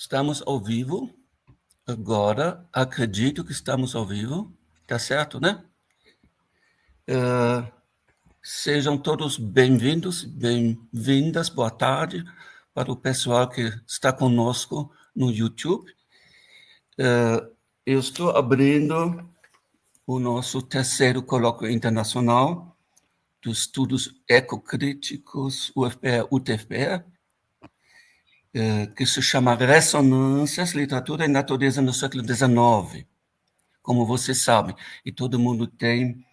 Estamos ao vivo agora. Acredito que estamos ao vivo. Tá certo, né? Sejam todos bem-vindos, bem-vindas. Boa tarde para o pessoal que está conosco no YouTube. Eu estou abrindo o nosso terceiro colóquio internacional dos estudos ecocríticos UFPR, UTFPR, que se chama Ressonâncias, Literatura e Natureza no século XIX, como vocês sabem. E todo mundo tem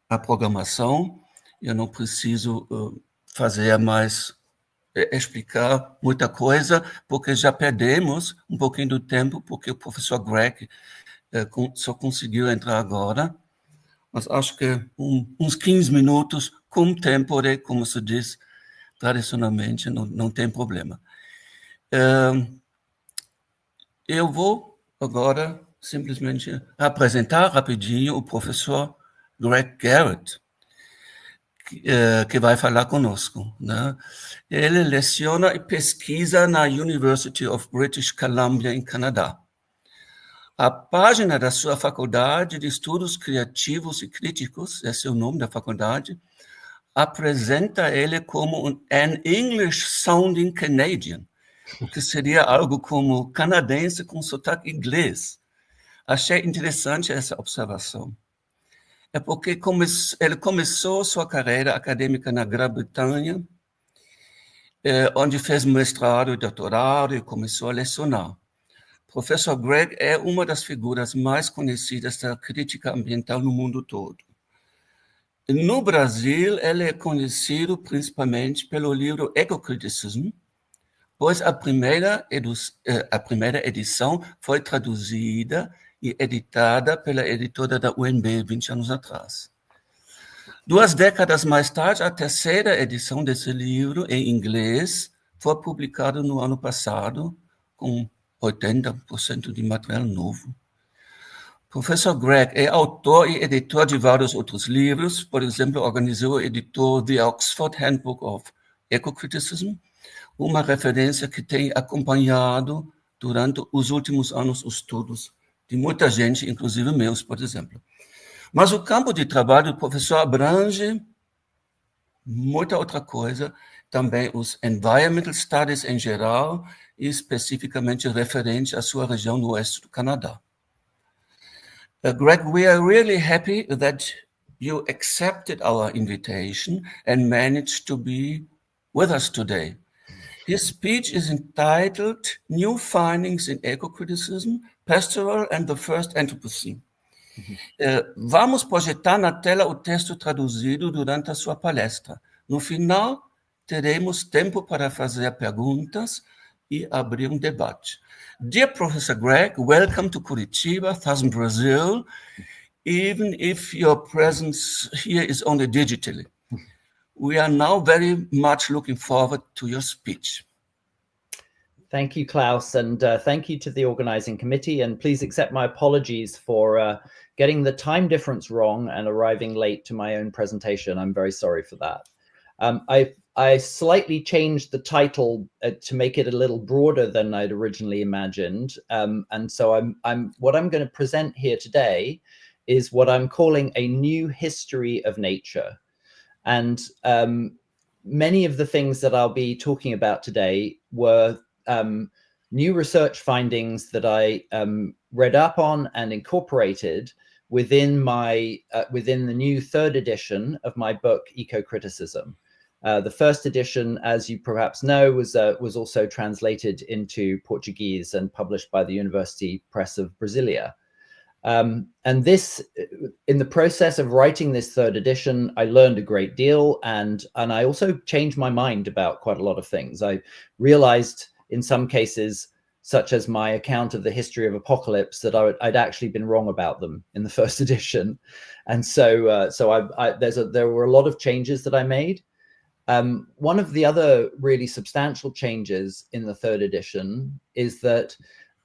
a programação. Eu não preciso fazer mais, explicar muita coisa, porque já perdemos um pouquinho do tempo, porque o professor Greg só conseguiu entrar agora. Mas acho que uns 15 minutos, com tempo, como se diz tradicionalmente, não tem problema. Eu vou agora simplesmente apresentar rapidinho o professor Greg Garrett, que vai falar conosco, né? Ele leciona e pesquisa na University of British Columbia, em Canadá. A página da sua faculdade de Estudos Criativos e Críticos, esse é o nome da faculdade, apresenta ele como an English-sounding Canadian, o que seria algo como canadense com sotaque inglês. Achei interessante essa observação. É porque ele começou sua carreira acadêmica na Grã-Bretanha, onde fez mestrado e doutorado e começou a lecionar. Professor Greg é uma das figuras mais conhecidas da crítica ambiental no mundo todo. No Brasil, ele é conhecido principalmente pelo livro Ecocriticism, pois a primeira edição foi traduzida e editada pela editora da UNB 20 anos atrás. 2 décadas mais tarde, a terceira edição desse livro, em inglês, foi publicada no ano passado, com 80% de material novo. Professor Greg é autor e editor de vários outros livros. Por exemplo, organizou e editou The Oxford Handbook of Ecocriticism, uma referência que tem acompanhado durante os últimos anos os estudos de muita gente, inclusive meus, por exemplo. Mas o campo de trabalho do professor abrange muita outra coisa, também os environmental studies em geral, e especificamente referente à sua região no oeste do Canadá. Greg, we are really happy that you accepted our invitation and managed to be with us today. His speech is entitled New Findings in Ecocriticism, Pastoral and the First Anthropocene. Vamos projetar na tela o texto traduzido durante a sua palestra. No final, teremos tempo para fazer perguntas e abrir debate. Dear Professor Greg, welcome to Curitiba, southern Brazil, even if your presence here is only digitally. We are now very much looking forward to your speech. Thank you, Klaus, and thank you to the organizing committee, and please accept my apologies for getting the time difference wrong and arriving late to my own presentation. I'm very sorry for that. I slightly changed the title to make it a little broader than I'd originally imagined, and so what I'm going to present here today is what I'm calling a new history of nature. And many of the things that I'll be talking about today were new research findings that I read up on and incorporated within the new 3rd edition of my book, Ecocriticism. The 1st edition, as you perhaps know, was also translated into Portuguese and published by the University Press of Brasilia. And this, in the process of writing this 3rd edition, I learned a great deal, and I also changed my mind about quite a lot of things. I realized in some cases, such as my account of the history of apocalypse, that I'd actually been wrong about them in the 1st edition. And so there were a lot of changes that I made. One of the other really substantial changes in the 3rd edition is that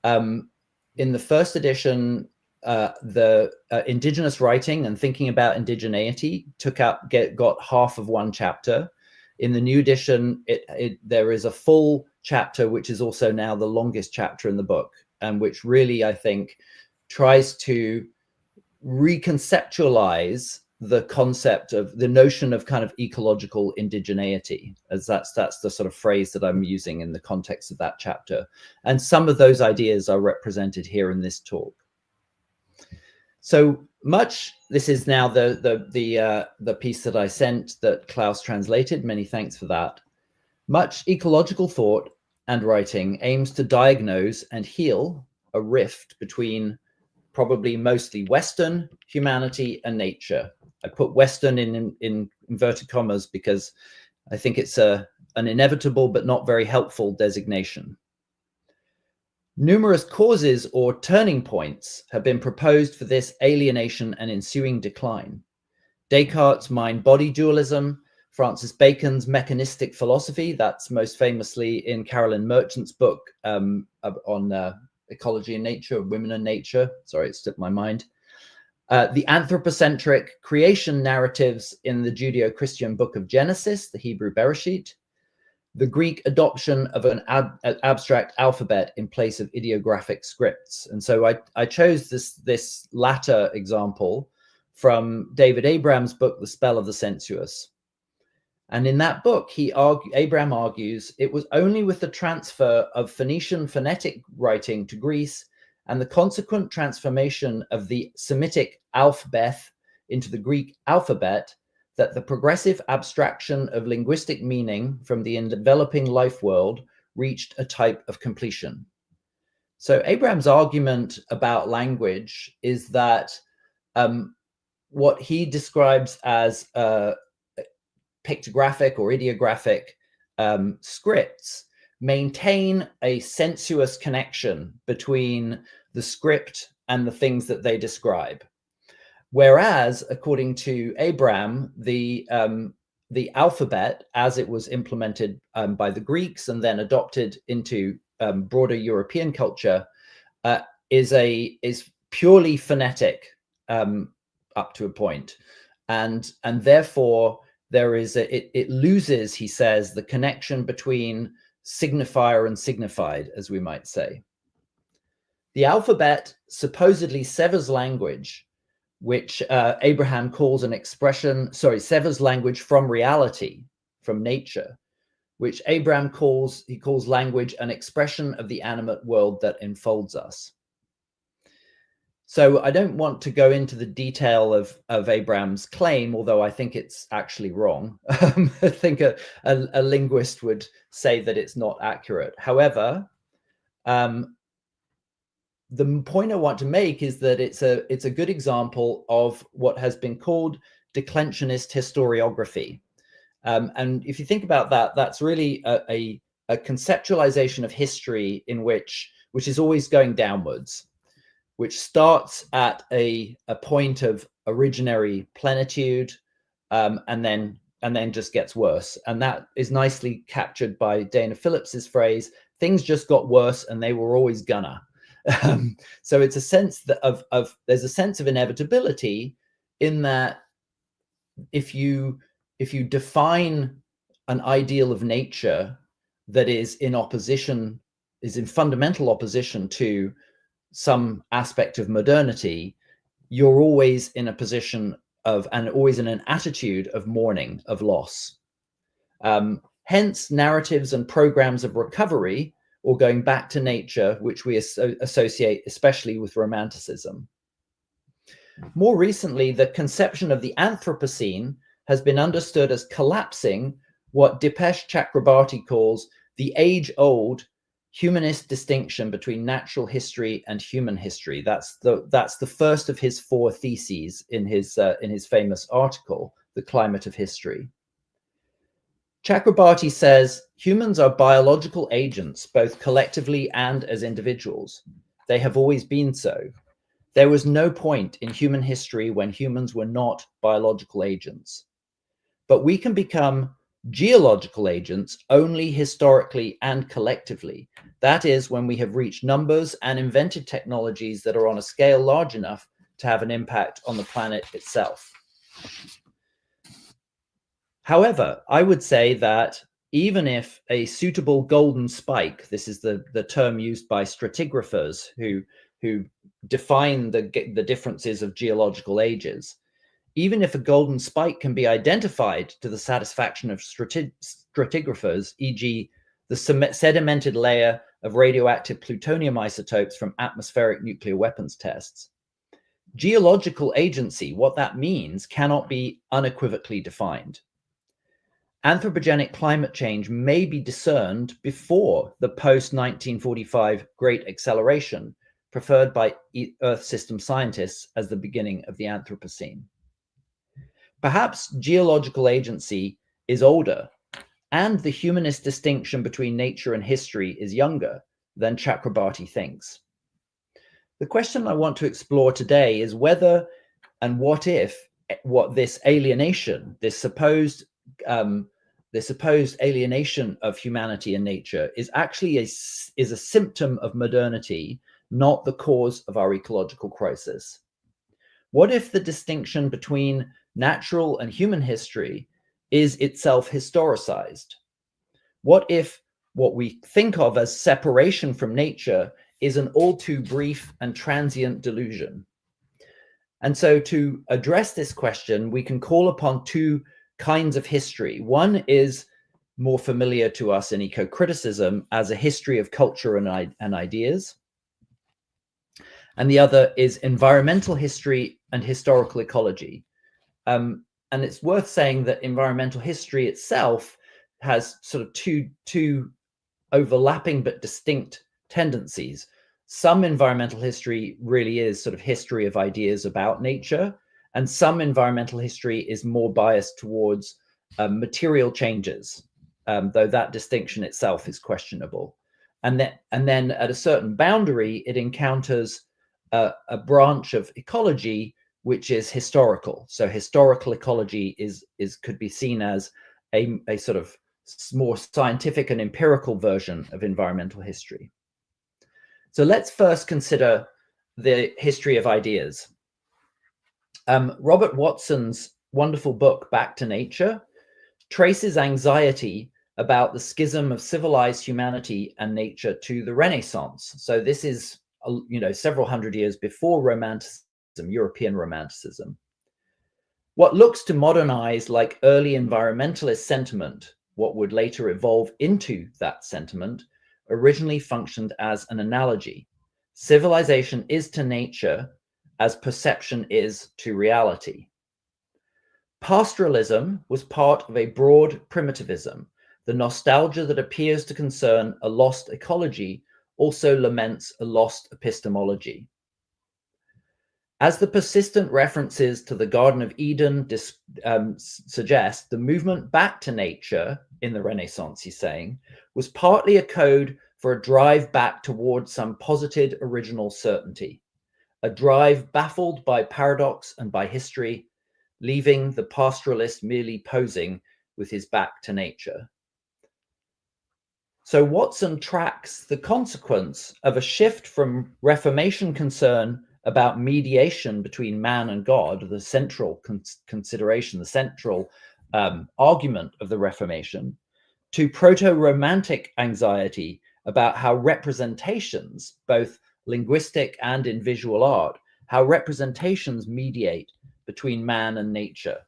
in the 1st edition, the indigenous writing and thinking about indigeneity got half of one chapter. In the new edition, there is a full chapter, which is also now the longest chapter in the book, and which really, I think, tries to reconceptualize the concept of the notion of kind of ecological indigeneity, as that's the sort of phrase that I'm using in the context of that chapter. And some of those ideas are represented here in this talk. So much, this is now the piece that I sent that Klaus translated. Many thanks for that. Much ecological thought and writing aims to diagnose and heal a rift between probably mostly Western humanity and nature. I put Western in inverted commas because I think it's an inevitable but not very helpful designation. Numerous causes or turning points have been proposed for this alienation and ensuing decline. Descartes' mind-body dualism, Francis Bacon's mechanistic philosophy, that's most famously in Carolyn Merchant's book on ecology and nature, women and nature. Sorry, it slipped my mind. The anthropocentric creation narratives in the Judeo-Christian book of Genesis, the Hebrew Bereshit. The Greek adoption of an abstract alphabet in place of ideographic scripts. And so I chose this latter example from David Abraham's book, The Spell of the Sensuous. And in that book, Abraham argues it was only with the transfer of Phoenician phonetic writing to Greece and the consequent transformation of the Semitic alphabet into the Greek alphabet that the progressive abstraction of linguistic meaning from the developing life world reached a type of completion. So Abraham's argument about language is that what he describes as pictographic or ideographic scripts maintain a sensuous connection between the script and the things that they describe. Whereas, according to Abraham, the alphabet, as it was implemented by the Greeks and then adopted into broader European culture, is purely phonetic up to a point, and therefore there is it loses, he says, the connection between signifier and signified, as we might say. The alphabet supposedly severs language, which Abraham calls an expression, severs language from reality, from nature, which Abraham calls language an expression of the animate world that enfolds us. So I don't want to go into the detail of Abraham's claim, although I think it's actually wrong. I think a linguist would say that it's not accurate. However, the point I want to make is that it's a good example of what has been called declensionist historiography. And if you think about that, that's really a conceptualization of history in which is always going downwards, which starts at a point of originary plenitude, and then just gets worse. And that is nicely captured by Dana Phillips's phrase, "Things just got worse and they were always gonna." So it's a sense that there's a sense of inevitability in that if you define an ideal of nature that is in fundamental opposition to some aspect of modernity, you're always in a position of, and always in an attitude of mourning, of loss. Hence, narratives and programs of recovery or going back to nature, which we associate especially with Romanticism. More recently, the conception of the Anthropocene has been understood as collapsing what Dipesh Chakrabarty calls the age-old humanist distinction between natural history and human history. That's the first of his 4 theses in his famous article, The Climate of History. Chakrabarty says humans are biological agents, both collectively and as individuals. They have always been so. There was no point in human history when humans were not biological agents. But we can become geological agents only historically and collectively. That is, when we have reached numbers and invented technologies that are on a scale large enough to have an impact on the planet itself. However, I would say that even if a suitable golden spike, this is the term used by stratigraphers who define the differences of geological ages, even if a golden spike can be identified to the satisfaction of stratigraphers, e.g. the sedimented layer of radioactive plutonium isotopes from atmospheric nuclear weapons tests, geological agency, what that means, cannot be unequivocally defined. Anthropogenic climate change may be discerned before the post-1945 Great Acceleration, preferred by Earth system scientists as the beginning of the Anthropocene. Perhaps geological agency is older, and the humanist distinction between nature and history is younger than Chakrabarty thinks. The question I want to explore today is whether and what if this alienation, this supposed alienation of humanity and nature is actually a symptom of modernity, not the cause of our ecological crisis. What if the distinction between natural and human history is itself historicized? What if what we think of as separation from nature is an all too brief and transient delusion? And so to address this question, we can call upon two kinds of history. One is more familiar to us in eco-criticism as a history of culture and ideas. And the other is environmental history and historical ecology. And it's worth saying that environmental history itself has sort of two overlapping but distinct tendencies. Some environmental history really is sort of history of ideas about nature, and some environmental history is more biased towards material changes, though that distinction itself is questionable. And then at a certain boundary, it encounters a branch of ecology which is historical. So historical ecology could be seen as a sort of more scientific and empirical version of environmental history. So let's first consider the history of ideas. Robert Watson's wonderful book, Back to Nature, traces anxiety about the schism of civilized humanity and nature to the Renaissance. So this is, several hundred years before Romanticism, European Romanticism. What looks to modernize like early environmentalist sentiment, what would later evolve into that sentiment, originally functioned as an analogy. Civilization is to nature as perception is to reality. Pastoralism was part of a broad primitivism. The nostalgia that appears to concern a lost ecology also laments a lost epistemology. As the persistent references to the Garden of Eden suggest, the movement back to nature in the Renaissance, he's saying, was partly a code for a drive back towards some posited original certainty, a drive baffled by paradox and by history, leaving the pastoralist merely posing with his back to nature. So Watson tracks the consequence of a shift from Reformation concern about mediation between man and God, the central consideration, the central argument of the Reformation, to proto-romantic anxiety about how representations, both linguistic and in visual art, how representations mediate between man and nature.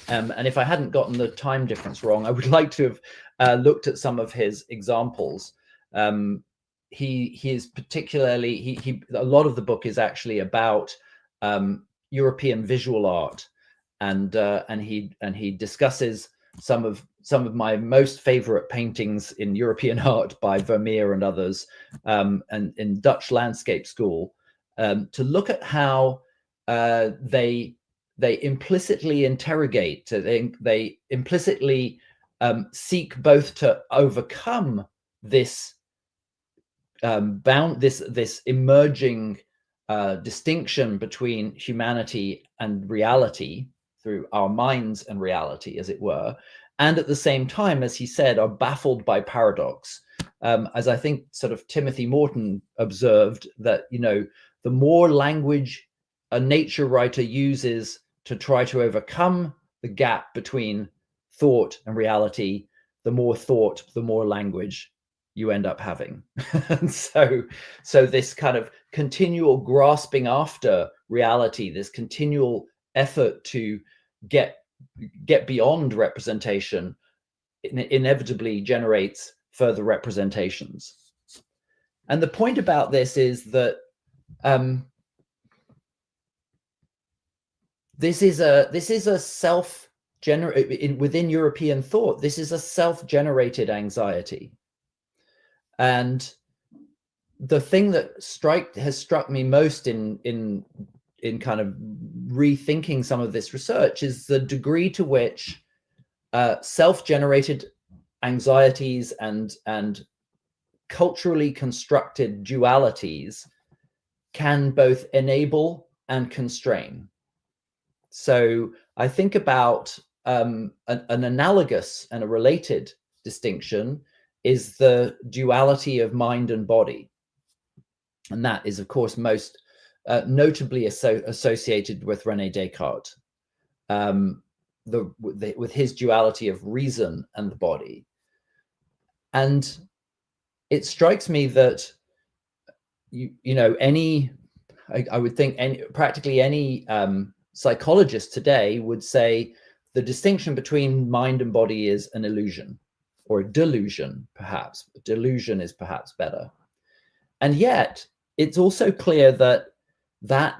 And if I hadn't gotten the time difference wrong, I would like to have looked at some of his examples. He is particularly, a lot of the book is actually about European visual art, and he discusses some of my most favorite paintings in European art by Vermeer and others, and in Dutch landscape school, to look at how they implicitly interrogate, they implicitly seek both to overcome this this emerging distinction between humanity and reality through our minds and reality, as it were, and at the same time, as he said, are baffled by paradox. As I think sort of Timothy Morton observed, that, the more language a nature writer uses to try to overcome the gap between thought and reality, the more thought, the more language you end up having. And so this kind of continual grasping after reality, this continual effort to get beyond representation, inevitably generates further representations. And the point about this is that this is a within European thought, this is a self-generated anxiety. And the thing that has struck me most in kind of rethinking some of this research is the degree to which self-generated anxieties and culturally constructed dualities can both enable and constrain. So I think about an analogous and a related distinction is the duality of mind and body. And that is, of course, most notably associated with René Descartes, with his duality of reason and the body. And it strikes me that, I would think practically any psychologist today would say the distinction between mind and body is an illusion, or a delusion, perhaps. Delusion is perhaps better. And yet, it's also clear that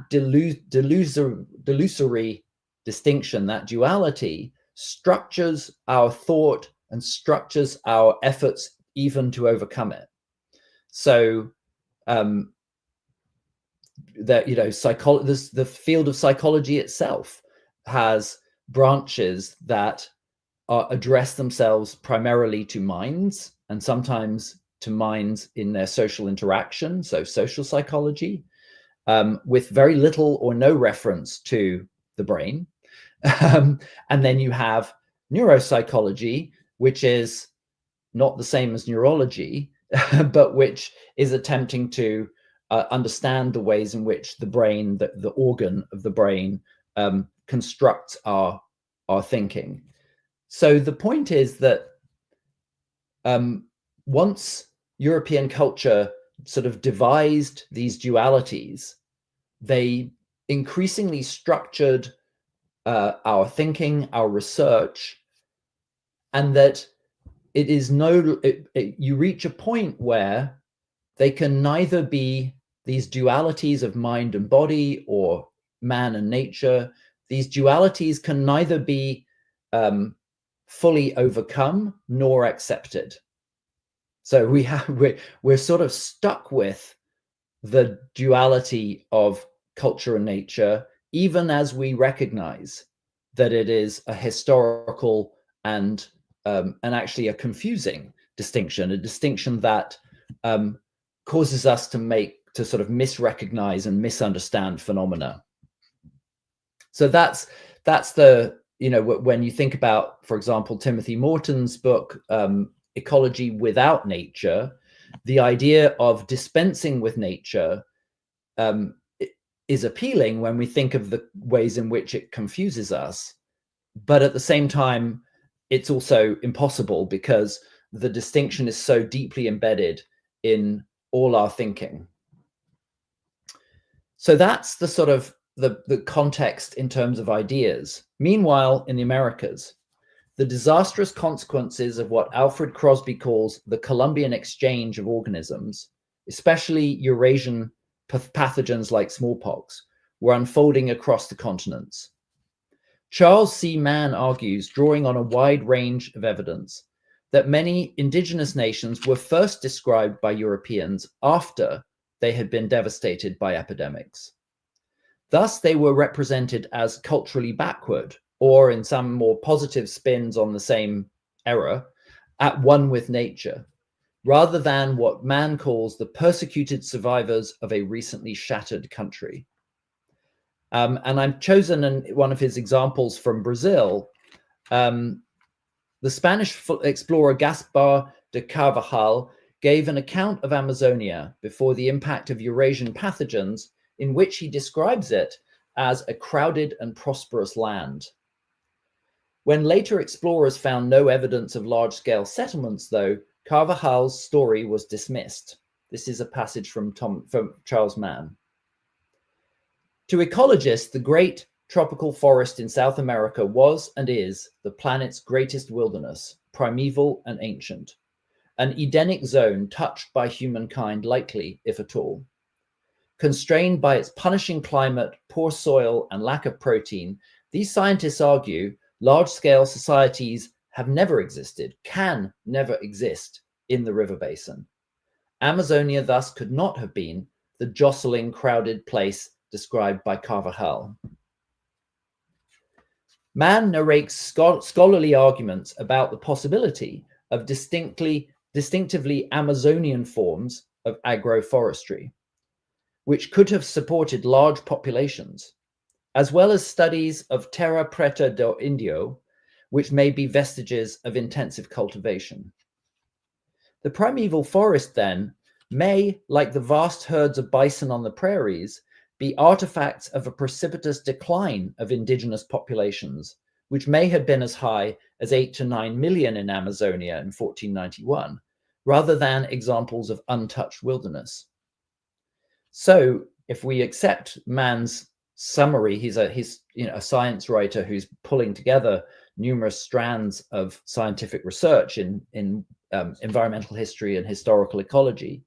delusory distinction, that duality, structures our thought and structures our efforts even to overcome it. So the field of psychology itself has branches that address themselves primarily to minds, and sometimes to minds in their social interaction, so social psychology, with very little or no reference to the brain. And then you have neuropsychology, which is not the same as neurology, but which is attempting to understand the ways in which the brain, the organ of the brain, constructs our thinking. So the point is that once European culture sort of devised these dualities, they increasingly structured our thinking, our research, and that it is you reach a point where they can neither be these dualities of mind and body or man and nature. These dualities can neither be fully overcome nor accepted. So we're sort of stuck with the duality of culture and nature, even as we recognize that it is a historical and actually a confusing distinction, a distinction that causes us to sort of misrecognize and misunderstand phenomena. So that's the, when you think about, for example, Timothy Morton's book, Ecology Without Nature, the idea of dispensing with nature is appealing when we think of the ways in which it confuses us. But at the same time, it's also impossible because the distinction is so deeply embedded in all our thinking. So that's the sort of the context in terms of ideas. Meanwhile, in the Americas, the disastrous consequences of what Alfred Crosby calls the Columbian exchange of organisms, especially Eurasian pathogens like smallpox, were unfolding across the continents. Charles C. Mann argues, drawing on a wide range of evidence, that many indigenous nations were first described by Europeans after they had been devastated by epidemics. Thus, they were represented as culturally backward, or in some more positive spins on the same error, at one with nature, rather than what Mann calls the persecuted survivors of a recently shattered country. And I've chosen one of his examples from Brazil. The Spanish explorer Gaspar de Carvajal gave an account of Amazonia before the impact of Eurasian pathogens, in which he describes it as a crowded and prosperous land. When later explorers found no evidence of large-scale settlements, though, Carvajal's story was dismissed. This is a passage from Charles Mann. To ecologists, the great tropical forest in South America was and is the planet's greatest wilderness, primeval and ancient, an Edenic zone touched by humankind lightly, if at all. Constrained by its punishing climate, poor soil, and lack of protein, these scientists argue large-scale societies have never existed, can never exist in the river basin. Amazonia thus could not have been the jostling, crowded place described by Carvajal. Mann narrates scholarly arguments about the possibility of distinctively Amazonian forms of agroforestry, which could have supported large populations, as well as studies of terra preta do Indio, which may be vestiges of intensive cultivation. The primeval forest, then, may, like the vast herds of bison on the prairies, be artifacts of a precipitous decline of indigenous populations, which may have been as high as 8 to 9 million in Amazonia in 1491, rather than examples of untouched wilderness. So, if we accept Mann's summary, he's a science writer who's pulling together numerous strands of scientific research in environmental history and historical ecology.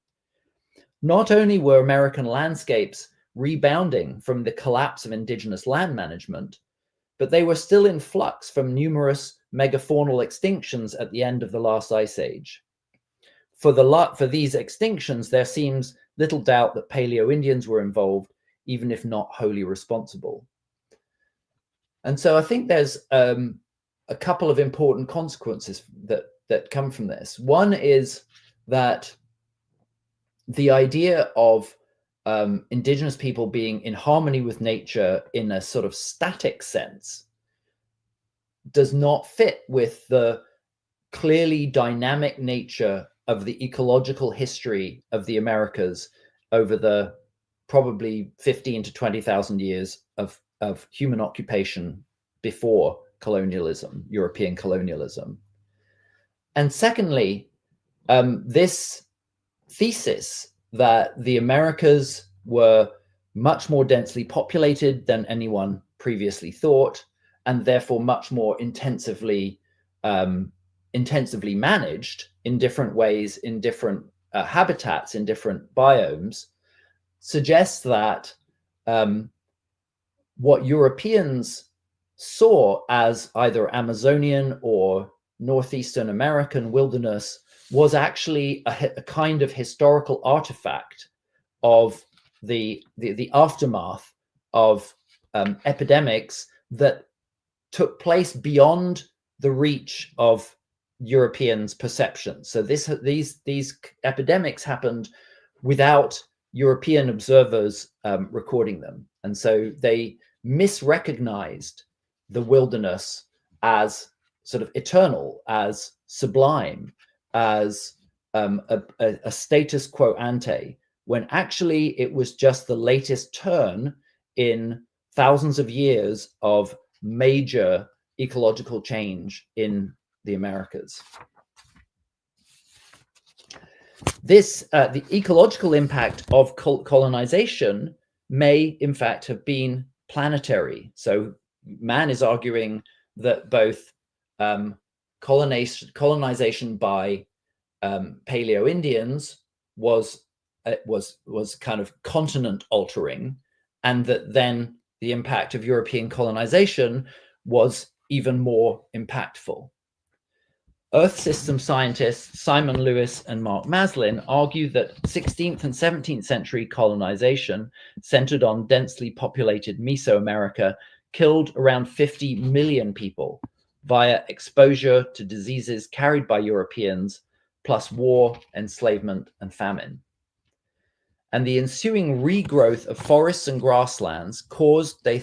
Not only were American landscapes rebounding from the collapse of indigenous land management, but they were still in flux from numerous megafaunal extinctions at the end of the last ice age. For these extinctions, there seems little doubt that Paleo-Indians were involved, even if not wholly responsible. And so I think there's a couple of important consequences that come from this. One is that the idea of indigenous people being in harmony with nature in a sort of static sense does not fit with the clearly dynamic nature of the ecological history of the Americas over the probably 15 to 20,000 years of human occupation before colonialism, European colonialism. And secondly, this thesis that the Americas were much more densely populated than anyone previously thought, and therefore much more intensively managed in different ways, in different habitats, in different biomes, suggests that what Europeans saw as either Amazonian or Northeastern American wilderness was actually a kind of historical artifact of the aftermath of epidemics that took place beyond the reach of Europeans' perception. So these epidemics happened without European observers recording them, and so they misrecognized the wilderness as sort of eternal, as sublime, as a status quo ante, when actually it was just the latest turn in thousands of years of major ecological change in the Americas. The ecological impact of colonization may, in fact, have been planetary. So Mann is arguing that both colonization by Paleo-Indians was kind of continent altering, and that then the impact of European colonization was even more impactful. Earth system scientists Simon Lewis and Mark Maslin argue that 16th and 17th century colonization centered on densely populated Mesoamerica killed around 50 million people via exposure to diseases carried by Europeans, plus war, enslavement, and famine. And the ensuing regrowth of forests and grasslands caused, they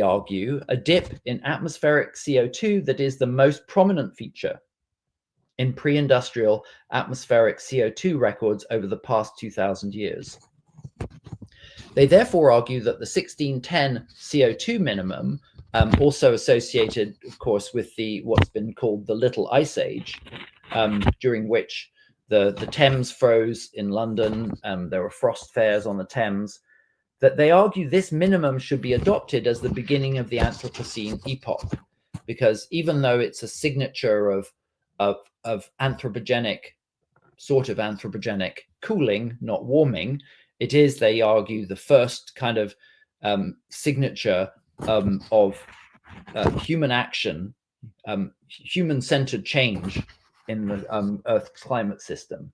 argue, a dip in atmospheric CO2 that is the most prominent feature in pre-industrial atmospheric CO2 records over the past 2,000 years. They therefore argue that the 1610 CO2 minimum also associated, of course, with what's been called the Little Ice Age, during which the Thames froze in London. There were frost fairs on the Thames. That they argue this minimum should be adopted as the beginning of the Anthropocene epoch, because even though it's a signature of anthropogenic, sort of anthropogenic cooling, not warming, it is, they argue, the first kind of signature of human action, human-centered change in the Earth's climate system.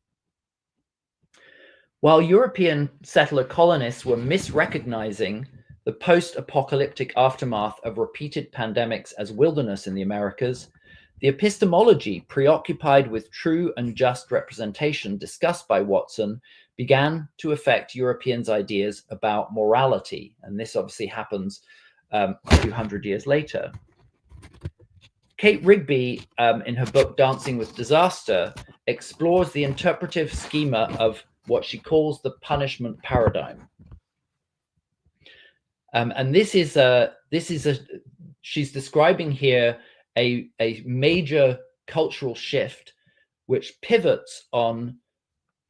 While European settler colonists were misrecognizing the post-apocalyptic aftermath of repeated pandemics as wilderness in the Americas, the epistemology preoccupied with true and just representation discussed by Watson began to affect Europeans' ideas about morality. And this obviously happens a few hundred years later. Kate Rigby, in her book Dancing with Disaster, explores the interpretive schema of what she calls the punishment paradigm. And she's describing here a major cultural shift which pivots on,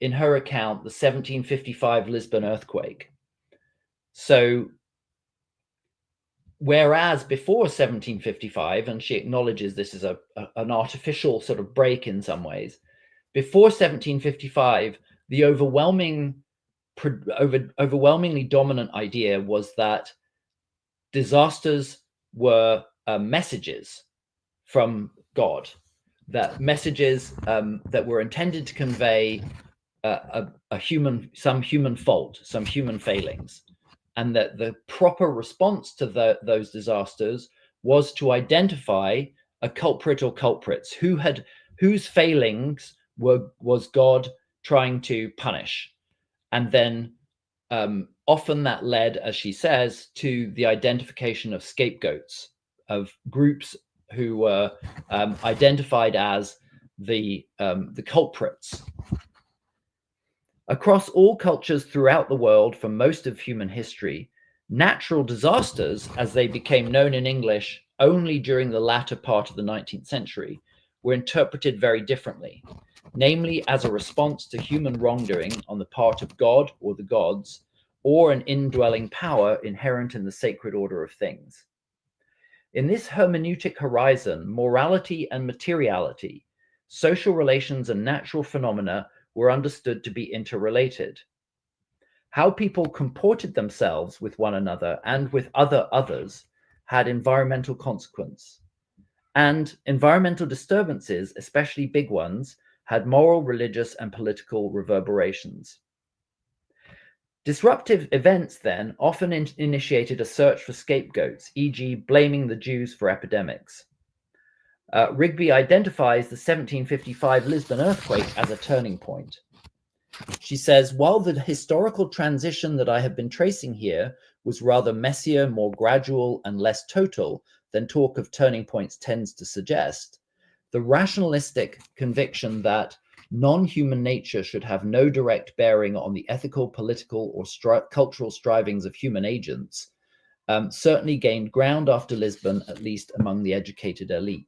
in her account, the 1755 Lisbon earthquake. So whereas before 1755, and she acknowledges this is an artificial sort of break in some ways, before 1755, the overwhelmingly dominant idea was that disasters were messages from God, that messages that were intended to convey some human fault, some human failings, and that the proper response to those disasters was to identify a culprit or culprits whose failings was God trying to punish. And then often that led, as she says, to the identification of scapegoats, of groups who were identified as the culprits. Across all cultures throughout the world for most of human history, natural disasters, as they became known in English only during the latter part of the 19th century, were interpreted very differently, namely as a response to human wrongdoing on the part of God or the gods, or an indwelling power inherent in the sacred order of things. In this hermeneutic horizon, morality and materiality, social relations and natural phenomena were understood to be interrelated. How people comported themselves with one another and with others had environmental consequence. And environmental disturbances, especially big ones, had moral, religious, and political reverberations. Disruptive events then often initiated a search for scapegoats, e.g. blaming the Jews for epidemics. Rigby identifies the 1755 Lisbon earthquake as a turning point. She says, while the historical transition that I have been tracing here was rather messier, more gradual, and less total than talk of turning points tends to suggest, the rationalistic conviction that non-human nature should have no direct bearing on the ethical, political, or cultural strivings of human agents certainly gained ground after Lisbon, at least among the educated elite.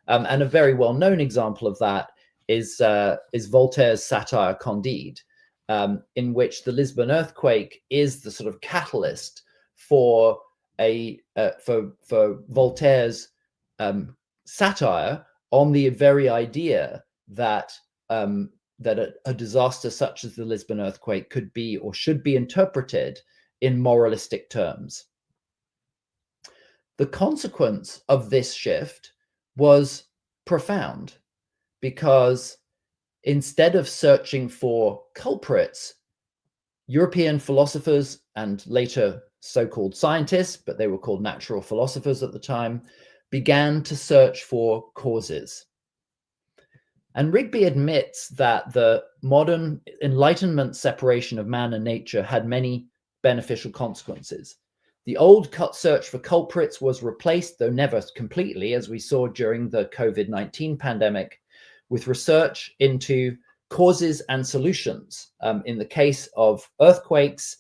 And a very well-known example of that is Voltaire's satire Candide, in which the Lisbon earthquake is the sort of catalyst for Voltaire's satire on the very idea that a disaster such as the Lisbon earthquake could be or should be interpreted in moralistic terms. The consequence of this shift was profound, because instead of searching for culprits, European philosophers and later so-called scientists, but they were called natural philosophers at the time, began to search for causes. And Rigby admits that the modern Enlightenment separation of man and nature had many beneficial consequences. The old search for culprits was replaced, though never completely, as we saw during the COVID-19 pandemic, with research into causes and solutions. In the case of earthquakes,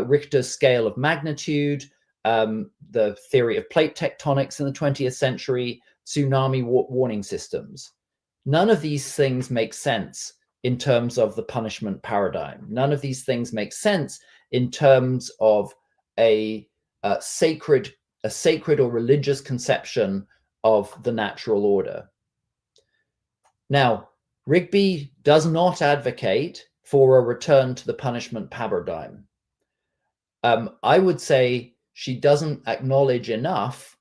Richter's scale of magnitude, the theory of plate tectonics in the 20th century, tsunami warning systems. None of these things make sense in terms of the punishment paradigm. None of these things make sense in terms of a sacred or religious conception of the natural order. Now, Rigby does not advocate for a return to the punishment paradigm. I would say she doesn't acknowledge enough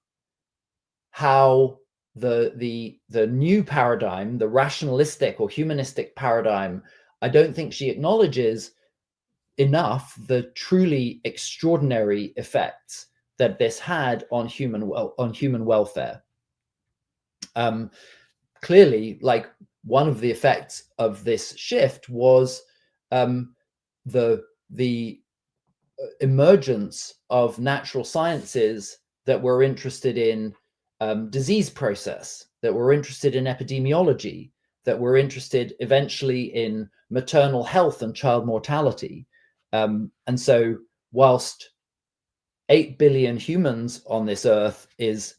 how the new paradigm, the rationalistic or humanistic paradigm, I don't think she acknowledges enough the truly extraordinary effects that this had on human welfare. Clearly, like, one of the effects of this shift was the emergence of natural sciences that were interested in disease process, that were interested in epidemiology, that were interested eventually in maternal health and child mortality. And so whilst 8 billion humans on this earth is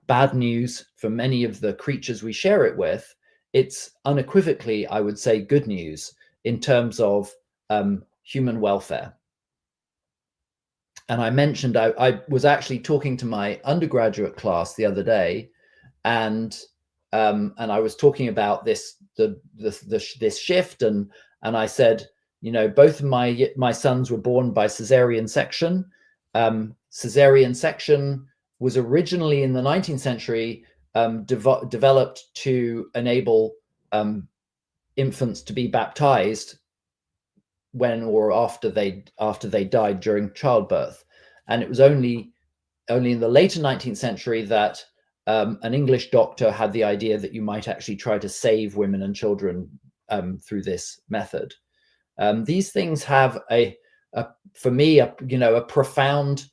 bad news for many of the creatures we share it with, it's unequivocally, I would say, good news in terms of human welfare. And I mentioned I was actually talking to my undergraduate class the other day, and I was talking about this shift, and I said, you know, both of my sons were born by cesarean section. Cesarean section was originally in the 19th century developed to enable infants to be baptized when or after they died during childbirth. And it was only in the later 19th century that an English doctor had the idea that you might actually try to save women and children through this method. These things have for me, a profound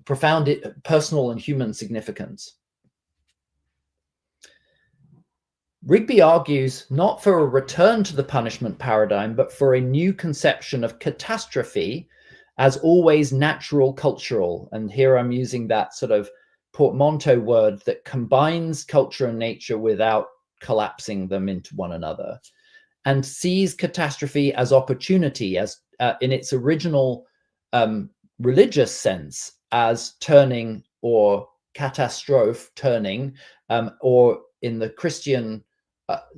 personal and human significance. Rigby argues not for a return to the punishment paradigm, but for a new conception of catastrophe as always natural cultural. And here I'm using that sort of portmanteau word that combines culture and nature without collapsing them into one another, and sees catastrophe as opportunity, as in its original religious sense, as turning, or catastrophe, turning, or in the Christian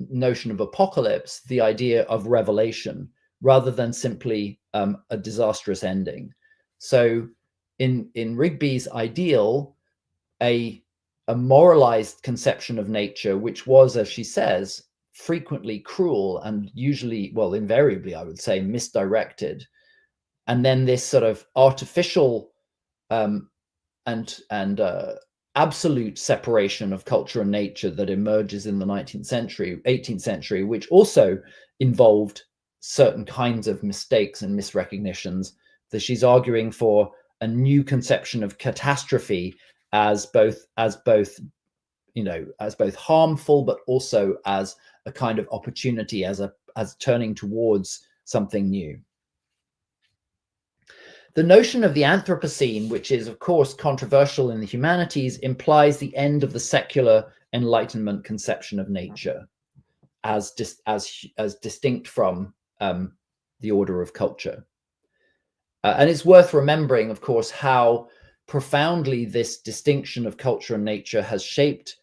notion of apocalypse, the idea of revelation, rather than simply a disastrous ending. So in Rigby's ideal, a moralized conception of nature, which was, as she says, frequently cruel and usually, well, invariably, I would say, misdirected. And then this sort of artificial and absolute separation of culture and nature that emerges in the 18th century, which also involved certain kinds of mistakes and misrecognitions, that she's arguing for a new conception of catastrophe as both harmful, but also as a kind of opportunity, as turning towards something new. The notion of the Anthropocene, which is of course controversial in the humanities, implies the end of the secular Enlightenment conception of nature as distinct from the order of culture. And it's worth remembering, of course, how profoundly this distinction of culture and nature has shaped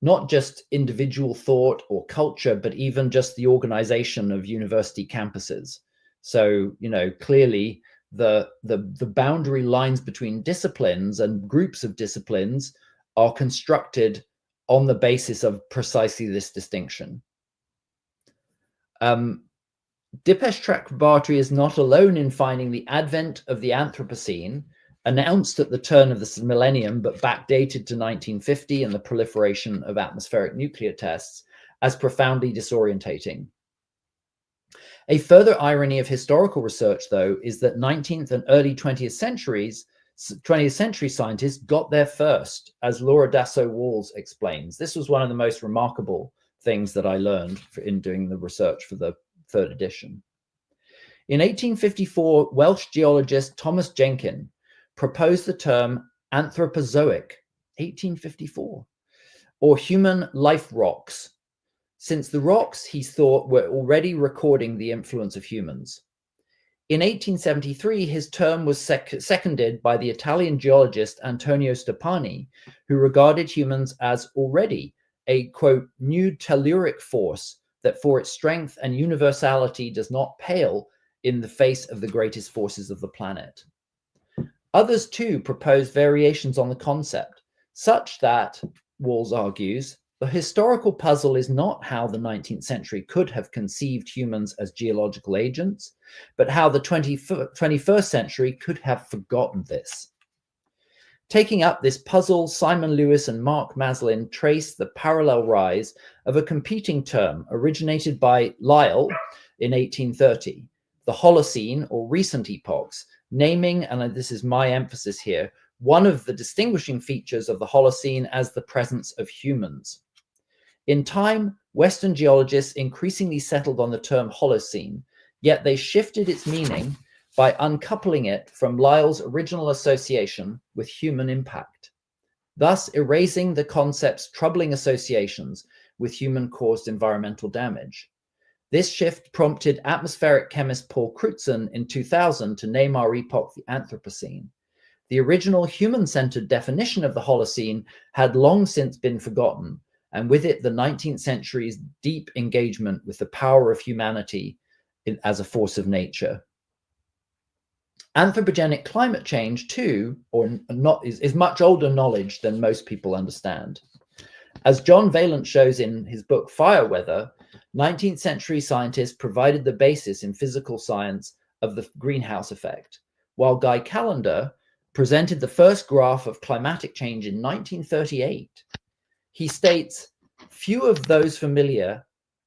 not just individual thought or culture, but even just the organization of university campuses. So, clearly the boundary lines between disciplines and groups of disciplines are constructed on the basis of precisely this distinction. Dipesh Chakrabarty is not alone in finding the advent of the Anthropocene, announced at the turn of the millennium but backdated to 1950 and the proliferation of atmospheric nuclear tests, as profoundly disorientating. A further irony of historical research, though, is that 19th and early 20th century scientists got there first, as Laura Dasso-Walls explains. This was one of the most remarkable things that I learned in doing the research for the third edition. In 1854, Welsh geologist Thomas Jenkin proposed the term Anthropozoic, 1854, or human life rocks, since the rocks, he thought, were already recording the influence of humans. In 1873, his term was seconded by the Italian geologist Antonio Stoppani, who regarded humans as already a, quote, new telluric force that for its strength and universality does not pale in the face of the greatest forces of the planet. Others too proposed variations on the concept, such that, Walls argues, the historical puzzle is not how the 19th century could have conceived humans as geological agents, but how the 21st century could have forgotten this. Taking up this puzzle, Simon Lewis and Mark Maslin traced the parallel rise of a competing term originated by Lyell in 1830, the Holocene or recent epochs, naming, and this is my emphasis here, one of the distinguishing features of the Holocene as the presence of humans. In time, Western geologists increasingly settled on the term Holocene, yet they shifted its meaning by uncoupling it from Lyell's original association with human impact, thus erasing the concept's troubling associations with human-caused environmental damage. This shift prompted atmospheric chemist Paul Crutzen in 2000 to name our epoch the Anthropocene. The original human-centered definition of the Holocene had long since been forgotten, and with it the 19th century's deep engagement with the power of humanity as a force of nature. Anthropogenic climate change, too, is much older knowledge than most people understand. As John Valent shows in his book Fire Weather, 19th century scientists provided the basis in physical science of the greenhouse effect, while Guy Callendar presented the first graph of climatic change in 1938. He states, few of those familiar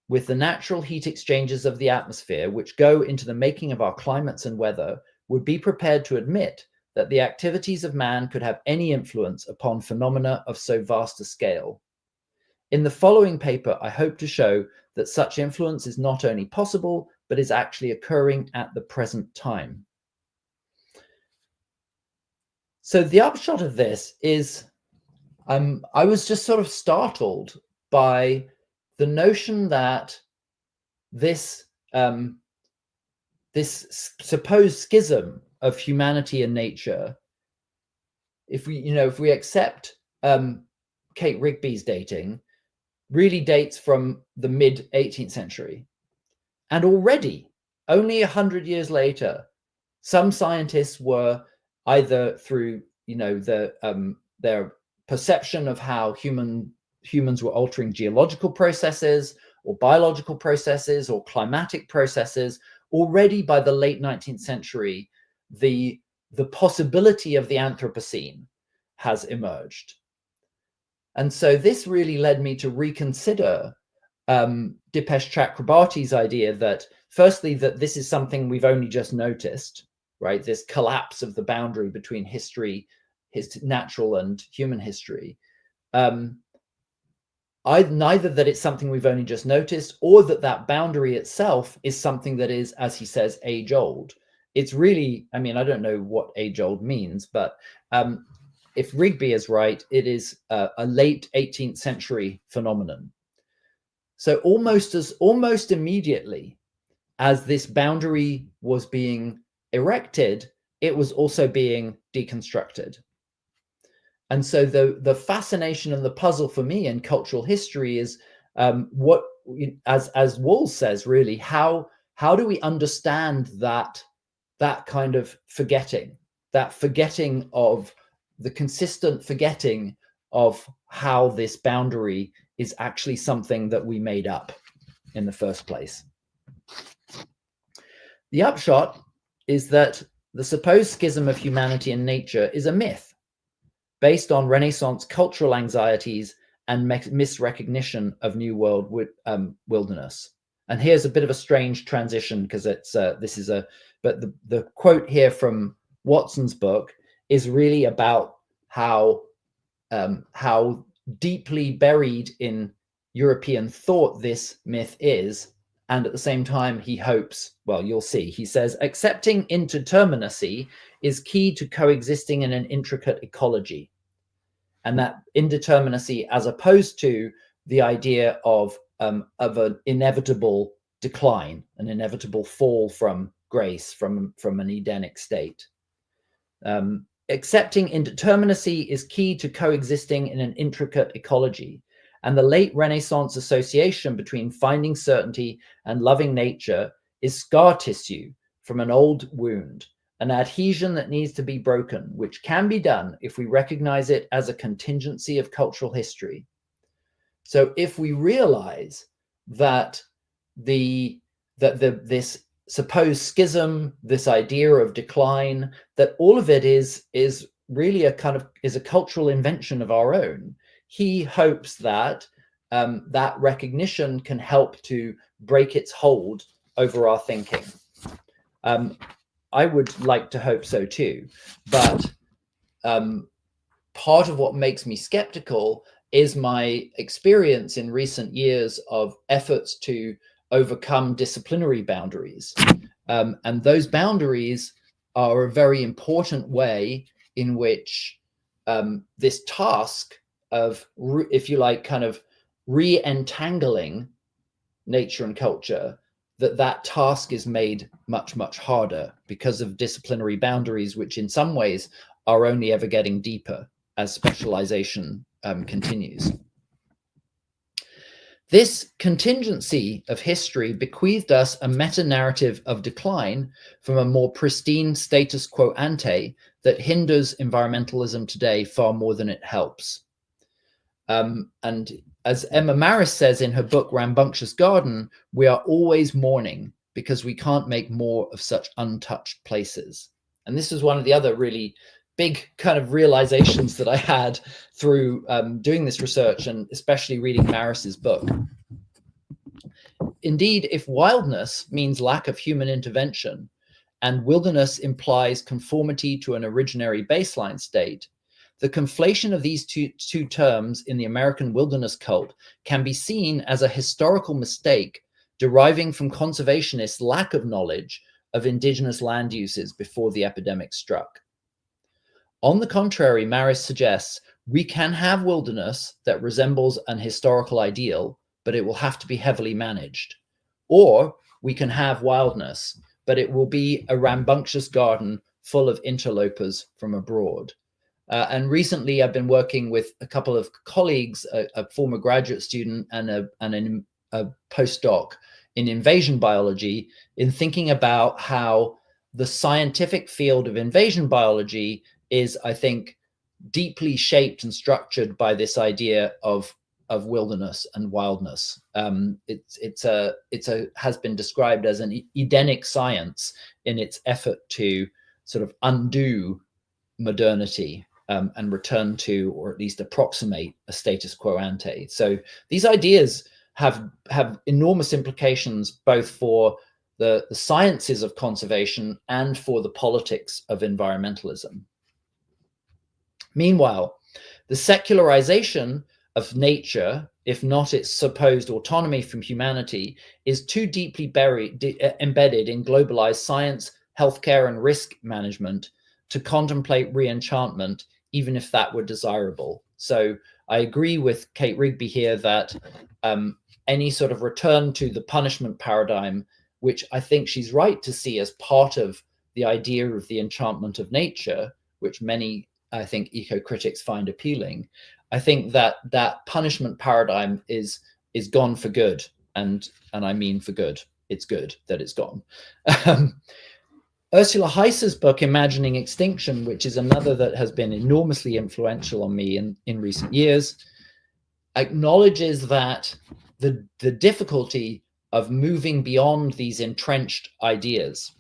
with the natural heat exchanges of the atmosphere, which go into the making of our climates and weather, would be prepared to admit that the activities of man could have any influence upon phenomena of so vast a scale. In the following paper, I hope to show that such influence is not only possible, but is actually occurring at the present time. So the upshot of this is, I was just sort of startled by the notion that this supposed schism of humanity and nature, if we accept Kate Rigby's dating, really dates from the mid 18th century, and already, only 100 years later, some scientists were either through their perception of how humans were altering geological processes or biological processes or climatic processes. Already by the late 19th century, the possibility of the Anthropocene has emerged. And so this really led me to reconsider Dipesh Chakrabarty's idea that, firstly, that this is something we've only just noticed, right? This collapse of the boundary between history, natural and human history. Neither that it's something we've only just noticed, or that boundary itself is something that is, as he says, age old. It's really, I mean, I don't know what age old means, but if Rigby is right, it is a late 18th century phenomenon. So almost immediately as this boundary was being erected, it was also being deconstructed. And so the fascination and the puzzle for me in cultural history is what, as Walls says, really, how do we understand that kind of forgetting, that forgetting of the consistent forgetting of how this boundary is actually something that we made up in the first place. The upshot is that the supposed schism of humanity and nature is a myth based on Renaissance cultural anxieties and misrecognition of New World wilderness. And here's a bit of a strange transition because it's but the quote here from Watson's book is really about how deeply buried in European thought this myth is, And at the same time, he hopes, well, you'll see, he says, accepting indeterminacy is key to coexisting in an intricate ecology. And that indeterminacy, as opposed to the idea of an inevitable decline, an inevitable fall from grace, from an Edenic state. Accepting indeterminacy is key to coexisting in an intricate ecology. And the late Renaissance association between finding certainty and loving nature is scar tissue from an old wound, an adhesion that needs to be broken, which can be done if we recognize it as a contingency of cultural history. So if we realize that this supposed schism, this idea of decline, that all of it is really a cultural invention of our own, he hopes that that recognition can help to break its hold over our thinking. I would like to hope so too, but part of what makes me skeptical is my experience in recent years of efforts to overcome disciplinary boundaries. And those boundaries are a very important way in which this task of, if you like, kind of re-entangling nature and culture, that task is made much, much harder because of disciplinary boundaries, which in some ways are only ever getting deeper as specialization continues. This contingency of history bequeathed us a meta-narrative of decline from a more pristine status quo ante that hinders environmentalism today far more than it helps. And as Emma Maris says in her book Rambunctious Garden, we are always mourning because we can't make more of such untouched places. And this is one of the other really big kind of realizations that I had through doing this research, and especially reading Maris's book. Indeed, if wildness means lack of human intervention and wilderness implies conformity to an originary baseline state, the conflation of these two terms in the American wilderness cult can be seen as a historical mistake deriving from conservationists' lack of knowledge of indigenous land uses before the epidemic struck. On the contrary, Maris suggests we can have wilderness that resembles an historical ideal, but it will have to be heavily managed. Or we can have wildness, but it will be a rambunctious garden full of interlopers from abroad. And recently I've been working with a couple of colleagues, a former graduate student and a postdoc in invasion biology, in thinking about how the scientific field of invasion biology is, I think, deeply shaped and structured by this idea of wilderness and wildness. It has been described as an Edenic science in its effort to sort of undo modernity and return to, or at least approximate, a status quo ante. So these ideas have enormous implications both for the sciences of conservation and for the politics of environmentalism. Meanwhile, the secularization of nature, if not its supposed autonomy from humanity, is too deeply embedded in globalized science, healthcare, and risk management to contemplate re-enchantment, even if that were desirable. So I agree with Kate Rigby here that any sort of return to the punishment paradigm, which I think she's right to see as part of the idea of the enchantment of nature, which many, I think, eco-critics find appealing, I think that that punishment paradigm is gone for good, and I mean for good. It's good that it's gone. Ursula Heiss's book, Imagining Extinction, which is another that has been enormously influential on me in recent years, acknowledges that the difficulty of moving beyond these entrenched ideas.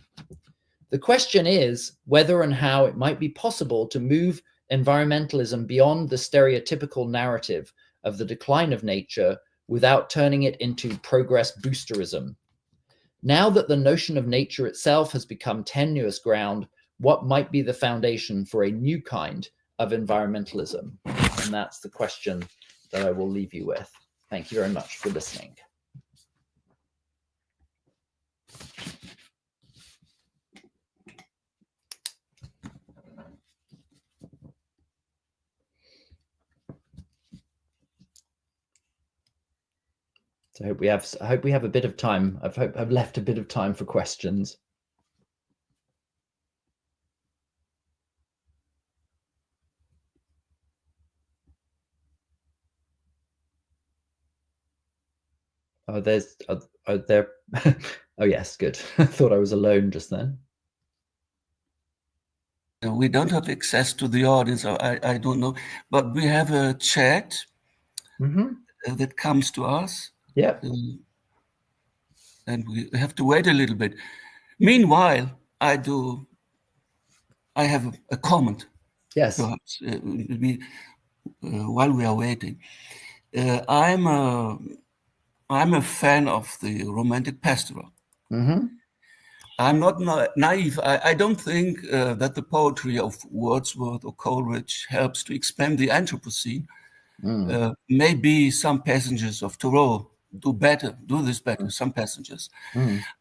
The question is whether and how it might be possible to move environmentalism beyond the stereotypical narrative of the decline of nature without turning it into progress boosterism. Now that the notion of nature itself has become tenuous ground, what might be the foundation for a new kind of environmentalism? And that's the question that I will leave you with. Thank you very much for listening. So I hope we have a bit of time. I've left a bit of time for questions. Oh, are there? Oh yes, good. I thought I was alone just then. We don't have access to the audience, or I don't know, but we have a chat that comes to us. Yeah. And we have to wait a little bit. Meanwhile, I have a comment. Yes. Perhaps while we are waiting, I'm a fan of the Romantic Pastoral. I'm not naive. I don't think that the poetry of Wordsworth or Coleridge helps to expand the Anthropocene. Maybe some passages of Thoreau do this better, some passages.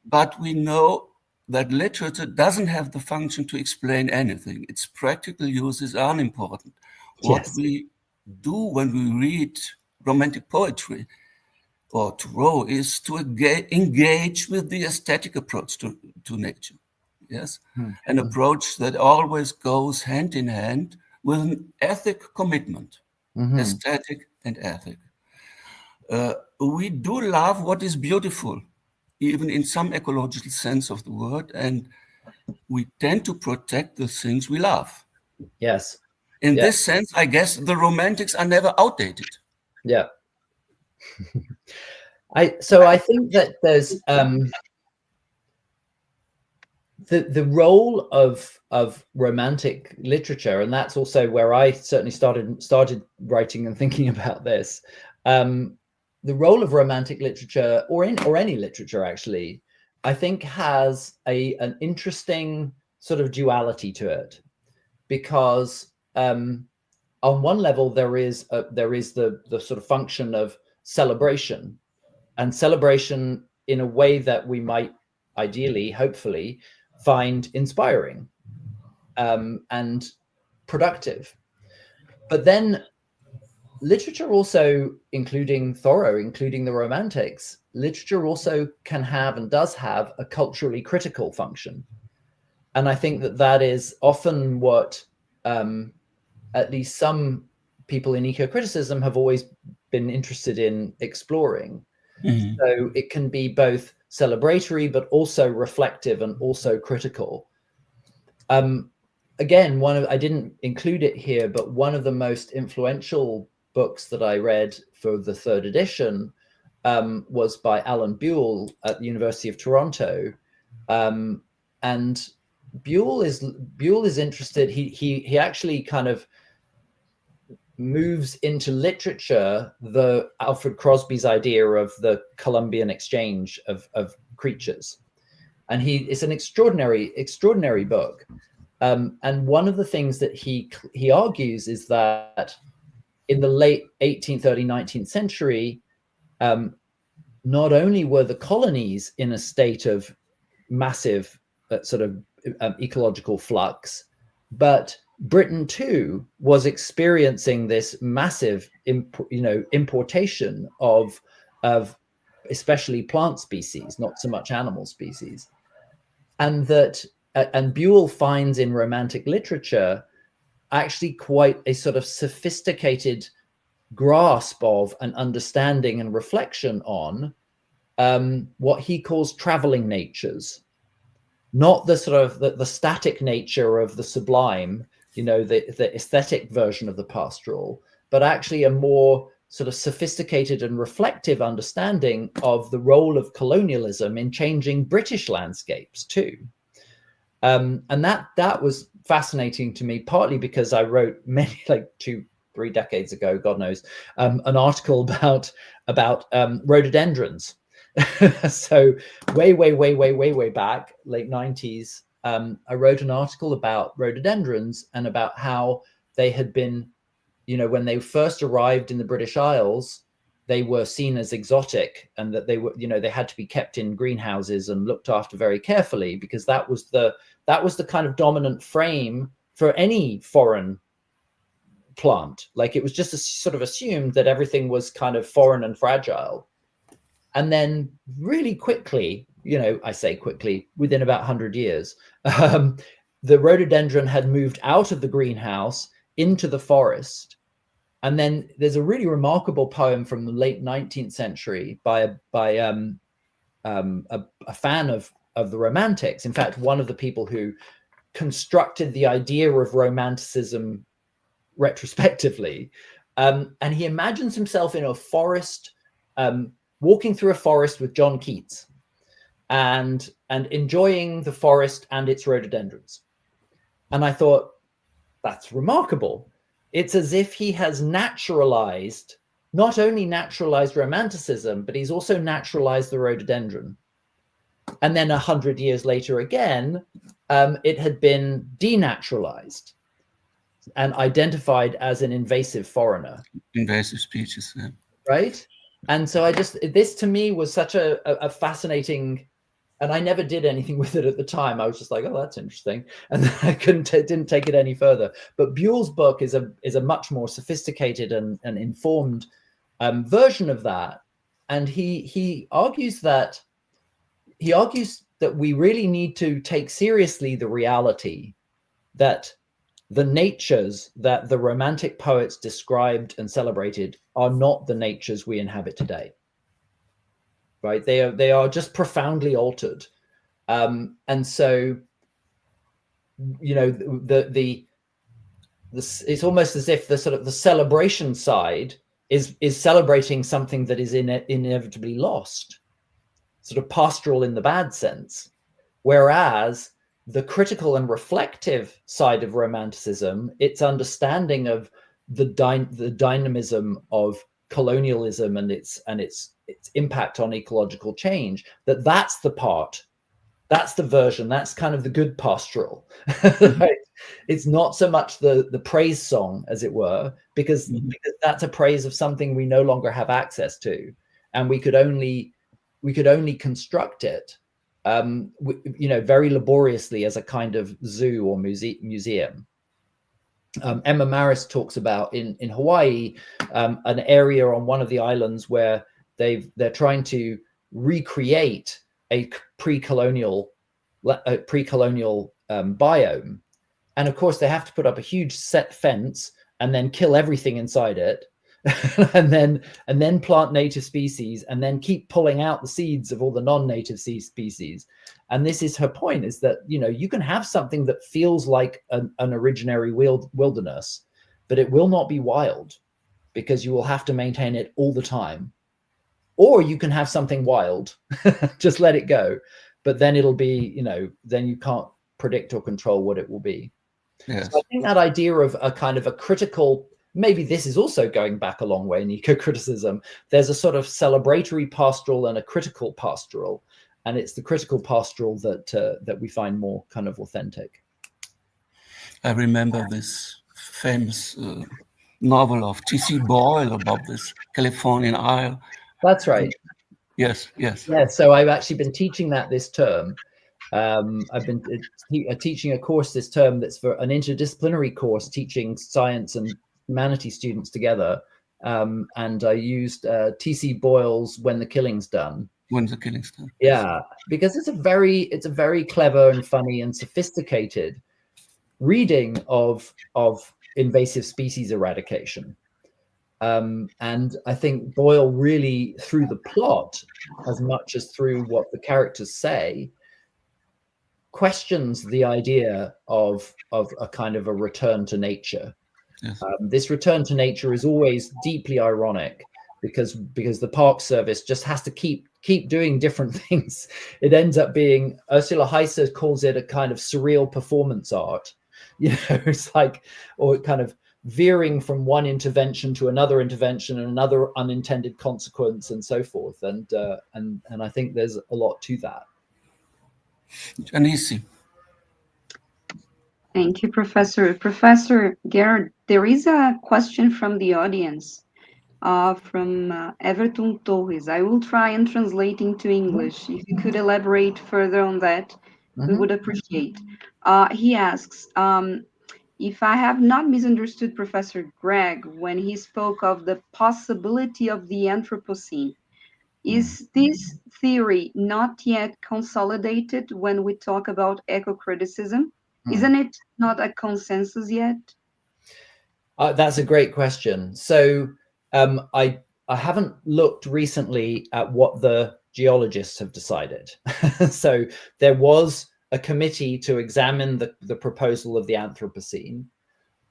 But we know that literature doesn't have the function to explain anything. Its practical uses are unimportant. What we do when we read Romantic poetry or Thoreau is to engage with the aesthetic approach to nature. Yes, an approach that always goes hand in hand with an ethic commitment, aesthetic and ethic. We do love what is beautiful, even in some ecological sense of the word, and we tend to protect the things we love. Yes. In this sense, I guess the romantics are never outdated. Yeah. I think that there's the role of romantic literature, and that's also where I certainly started writing and thinking about this. The role of romantic literature, or any literature actually, I think has an interesting sort of duality to it, because on one level there is the sort of function of celebration, and celebration in a way that we might ideally, hopefully, find inspiring and productive. But then literature also, including Thoreau, including the Romantics, literature also can have and does have a culturally critical function. And I think that is often what at least some people in eco-criticism have always been interested in exploring. So it can be both celebratory, but also reflective and also critical. Again, I didn't include it here, but one of the most influential books that I read for the third edition was by Alan Buell at the University of Toronto. And Buell is interested. He actually kind of moves into literature the Alfred Crosby's idea of the Columbian exchange of creatures, and it's an extraordinary book. And one of the things that he argues is that in the late 18th, early 19th century, not only were the colonies in a state of massive sort of ecological flux, but Britain too was experiencing this massive, importation of especially plant species, not so much animal species, and Buell finds in Romantic literature actually quite a sort of sophisticated grasp of an understanding and reflection on what he calls traveling natures, not the sort of the static nature of the sublime, the aesthetic version of the pastoral, but actually a more sort of sophisticated and reflective understanding of the role of colonialism in changing British landscapes too. And that was fascinating to me, partly because I wrote like 2-3 decades ago, God knows, an article about rhododendrons. So way back, late 90s, I wrote an article about rhododendrons and about how they had been, when they first arrived in the British Isles, they were seen as exotic, and that they were, they had to be kept in greenhouses and looked after very carefully, because that was the kind of dominant frame for any foreign plant. Like, it was just sort of assumed that everything was kind of foreign and fragile. And then really quickly, I say quickly, within about 100 years, the rhododendron had moved out of the greenhouse into the forest. And then there's a really remarkable poem from the late 19th century by a fan of the Romantics. In fact, one of the people who constructed the idea of Romanticism retrospectively. And he imagines himself in a forest, walking through a forest with John Keats, and enjoying the forest and its rhododendrons. And I thought, that's remarkable. It's as if he has not only naturalized Romanticism, but he's also naturalized the rhododendron. And then 100 years later again, it had been denaturalized and identified as an invasive foreigner. Invasive species, yeah. Right? And so this to me was such a fascinating, and I never did anything with it at the time. I was just like, oh, that's interesting. And then I didn't take it any further. But Buell's book is a much more sophisticated and informed version of that. And he argues that we really need to take seriously the reality that the natures that the Romantic poets described and celebrated are not the natures we inhabit today. Right? They are just profoundly altered. And so, it's almost as if the sort of the celebration side is celebrating something that is inevitably lost, sort of pastoral in the bad sense, whereas the critical and reflective side of Romanticism, its understanding of the dynamism of colonialism and its impact on ecological change, that's the version, that's kind of the good pastoral. Right? It's not so much the praise song, as it were, because that's a praise of something we no longer have access to, and we could only construct it very laboriously as a kind of zoo or museum. Emma Maris talks about in Hawaii, an area on one of the islands where they're trying to recreate a pre-colonial biome, and of course they have to put up a huge set fence and then kill everything inside it. and then plant native species, and then keep pulling out the seeds of all the non-native species. And this is her point, is that you can have something that feels like an originary wilderness, but it will not be wild, because you will have to maintain it all the time. Or you can have something wild, just let it go, but then it'll be, then you can't predict or control what it will be. Yes. So I think that idea of a kind of a critical, maybe this is also going back a long way in eco-criticism. There's a sort of celebratory pastoral and a critical pastoral, and it's the critical pastoral that we find more kind of authentic. I remember this famous novel of T.C. Boyle about this Californian isle. That's right. Yes. Yeah, so I've actually been teaching that this term. I've been teaching a course this term that's for an interdisciplinary course, teaching science and humanities students together, and I used T.C. Boyle's "When the Killing's Done." When the Killing's Done. Yeah, because it's a very clever and funny and sophisticated reading of invasive species eradication, and I think Boyle really, through the plot as much as through what the characters say, questions the idea of a kind of a return to nature. Yes. This return to nature is always deeply ironic, because the Park Service just has to keep doing different things. It ends up being, Ursula Heiser calls it a kind of surreal performance art. It's like, or kind of veering from one intervention to another intervention and another unintended consequence and so forth. And I think there's a lot to that. Janice. Thank you, Professor. Professor Gerard, there is a question from the audience. from Everton Torres. I will try and translate into English. If you could elaborate further on that, we would appreciate. He asks, if I have not misunderstood Professor Greg when he spoke of the possibility of the Anthropocene, is this theory not yet consolidated when we talk about eco-criticism? Isn't it not a consensus yet? That's a great question. So I haven't looked recently at what the geologists have decided. So there was a committee to examine the proposal of the Anthropocene.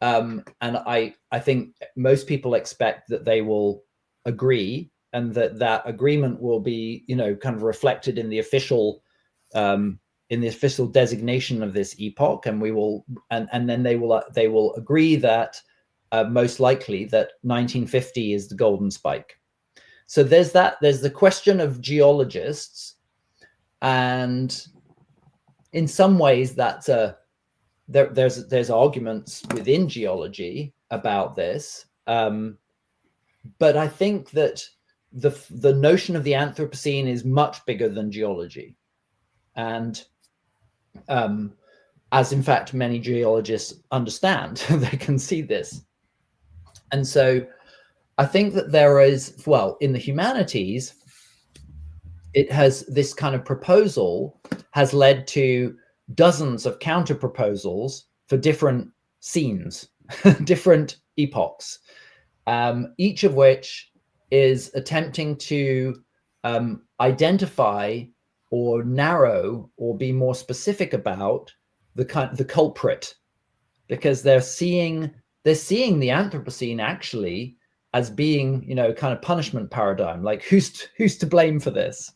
And I think most people expect that they will agree, and that agreement will be, kind of reflected in the official designation of this epoch, and and then they will agree that most likely that 1950 is the golden spike. So there's the question of geologists, and in some ways that's there's arguments within geology about this, but I think that the notion of the Anthropocene is much bigger than geology, and as in fact many geologists understand, they can see this. And so I think that there is, well, in the humanities, it has, this kind of proposal has led to dozens of counter proposals for different scenes, different epochs, each of which is attempting to identify or narrow or be more specific about the culprit, because they're seeing the Anthropocene actually as being, kind of punishment paradigm, like who's to blame for this.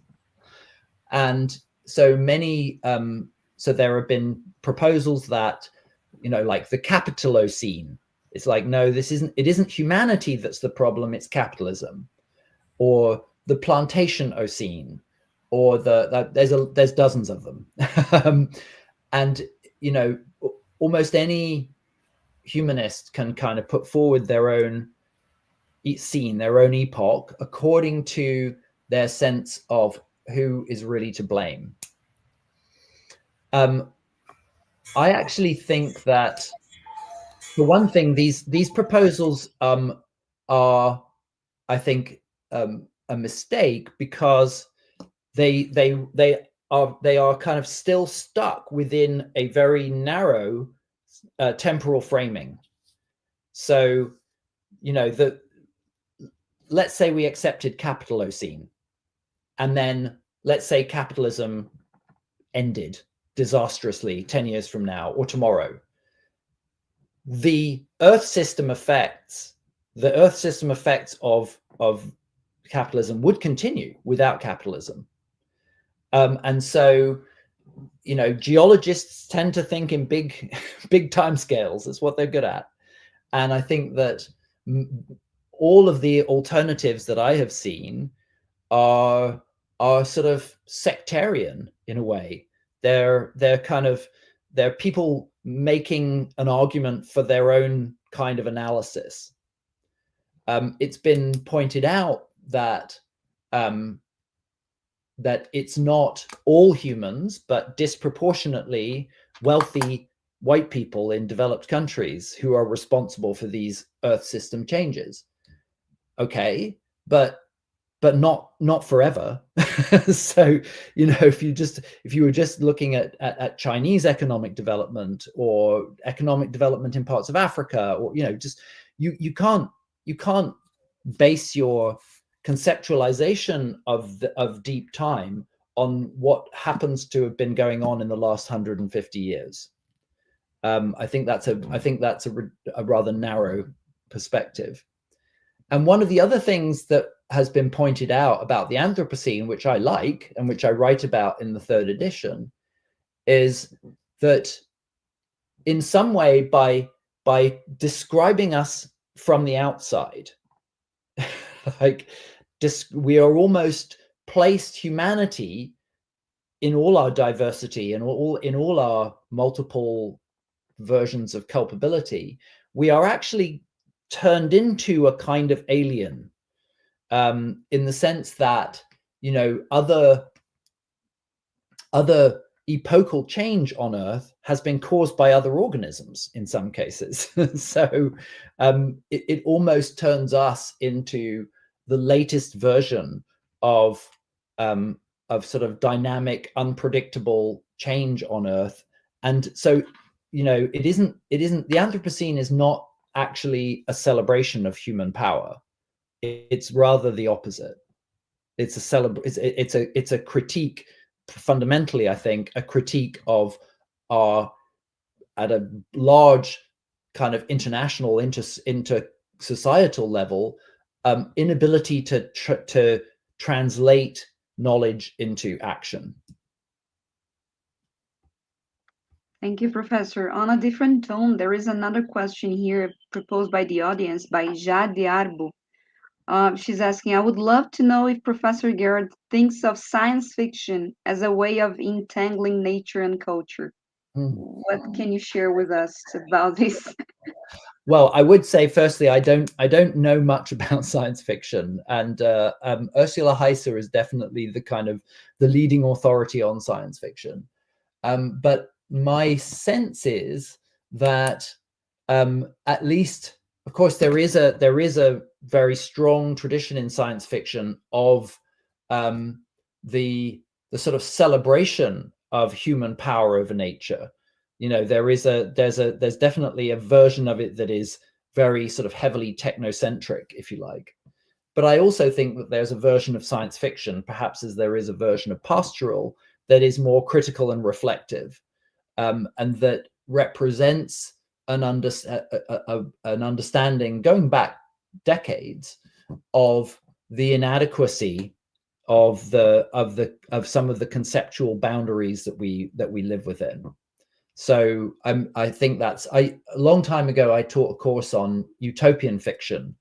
And so many, so there have been proposals that, like the Capitalocene, it's like, no, it isn't humanity that's the problem, it's capitalism. Or the Plantationocene, or there's dozens of them. And, almost any humanist can kind of put forward their own scene, their own epoch, according to their sense of who is really to blame. I actually think that, for one thing, these proposals are, I think, a mistake, because they are kind of still stuck within a very narrow temporal framing. So, let's say we accepted Capitalocene, and then let's say capitalism ended disastrously 10 years from now or tomorrow. The Earth system effects of capitalism would continue without capitalism. And so, geologists tend to think in big time scales. That's what they're good at. And I think that all of the alternatives that I have seen are sort of sectarian in a way. They're people making an argument for their own kind of analysis. It's been pointed out that that it's not all humans, but disproportionately wealthy white people in developed countries who are responsible for these Earth system changes. Okay, but not forever. So, if you were just looking at Chinese economic development, or economic development in parts of Africa, or you can't base your conceptualization of deep time on what happens to have been going on in the last 150 years. I think that's a rather narrow perspective. And one of the other things that has been pointed out about the Anthropocene, which I like and which I write about in the 3rd edition, is that in some way, by describing us from the outside, we are almost placed humanity in all our diversity and in all our multiple versions of culpability. We are actually turned into a kind of alien in the sense that, you know, other epochal change on Earth has been caused by other organisms in some cases. So it almost turns us into the latest version of sort of dynamic, unpredictable change on Earth. And so, you know, it isn't the Anthropocene is not actually a celebration of human power. It's rather the opposite. It's a critique, fundamentally, I think, a critique of our, at a large kind of international, inter-societal level, inability to translate knowledge into action. Thank you, Professor. On a different tone, there is another question here proposed by the audience by Jade Arbo. She's asking, I would love to know if Professor Garrett thinks of science fiction as a way of entangling nature and culture. What can you share with us about this? Well, I would say, firstly, I don't know much about science fiction, and Ursula Heiser is definitely the leading authority on science fiction. But my sense is that at least, of course, there is a very strong tradition in science fiction of the sort of celebration of human power over nature. You know, there's definitely a version of it that is very sort of heavily technocentric, if you like. But I also think that there's a version of science fiction, perhaps as there is a version of pastoral, that is more critical and reflective, and that represents an understanding going back decades of the inadequacy of some of the conceptual boundaries that we live within. So I think a long time ago I taught a course on utopian fiction,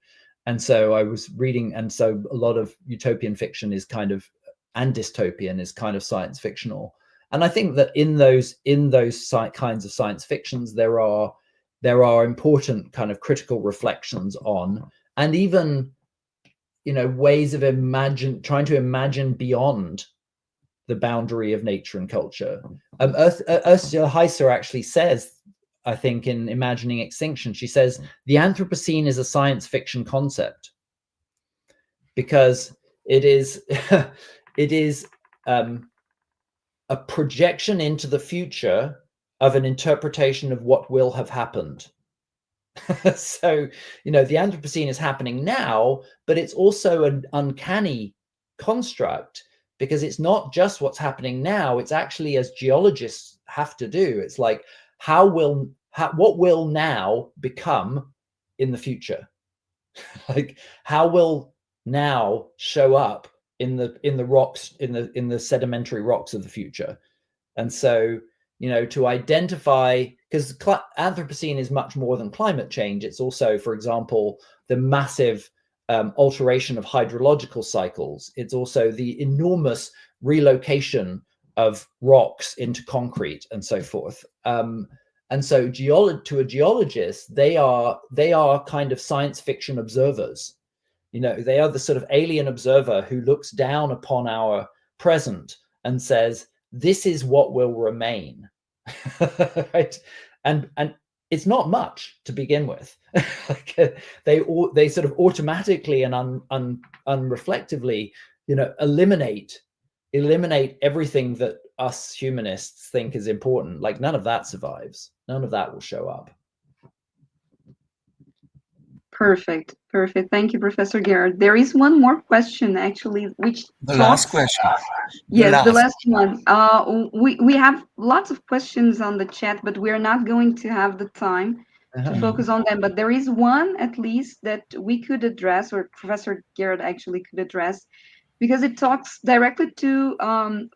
and so I was reading, and so a lot of utopian fiction is kind of, and dystopian is kind of science fictional. And I think that in those kinds of science fictions, there are important kind of critical reflections on, and even, you know, ways of trying to imagine beyond the boundary of nature and culture. Ursula Heiser actually says, I think, in Imagining Extinction, she says the Anthropocene is a science fiction concept because it is a projection into the future of an interpretation of what will have happened. So, you know, the Anthropocene is happening now, but it's also an uncanny construct because it's not just what's happening now. It's actually, as geologists have to do, it's like, what will now become in the future? Like, how will now show up in the rocks, in the sedimentary rocks of the future? And so, you know, to identify, because Anthropocene is much more than climate change. It's also, for example, the massive alteration of hydrological cycles. It's also the enormous relocation of rocks into concrete and so forth. And so to a geologist, they are kind of science fiction observers. You know, they are the sort of alien observer who looks down upon our present and says, this is what will remain. Right? And it's not much to begin with. Like, they sort of automatically and unreflectively, you know, eliminate everything that us humanists think is important. Like, none of that survives. None of that will show up. Perfect. Thank you, Professor Garrett. There is one more question, actually, which last question. Yes, the last one. We have lots of questions on the chat, but we're not going to have the time to focus on them. But there is one, at least, that we could address, or Professor Garrett actually could address, because it talks directly to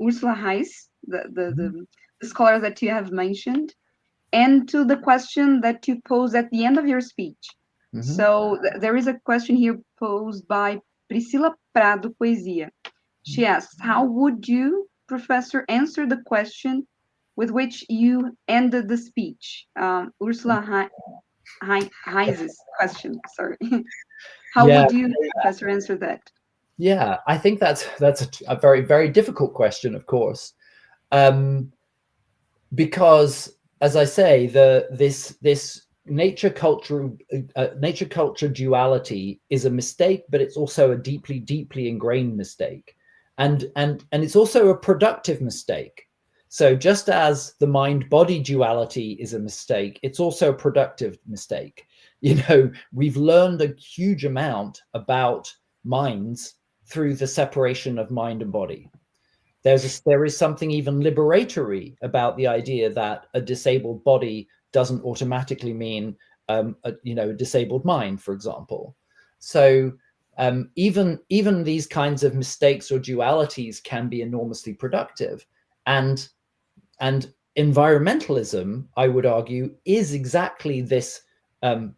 Ursula Heiss, the scholar that you have mentioned, and to the question that you posed at the end of your speech. So there is a question here posed by Priscila Prado Poesia. She asks, how would you, Professor, answer the question with which you ended the speech? Ursula Heiss's question, sorry. How would you, Professor, answer that? Yeah, I think that's a very, very difficult question, of course, because, as I say, this nature culture duality is a mistake, but it's also a deeply, deeply ingrained mistake, and it's also a productive mistake. So just as the mind-body duality is a mistake, it's also a productive mistake. You know, we've learned a huge amount about minds through the separation of mind and body. There is something even liberatory about the idea that a disabled body doesn't automatically mean a disabled mind, for example. So even these kinds of mistakes or dualities can be enormously productive, and environmentalism, I would argue, is exactly this a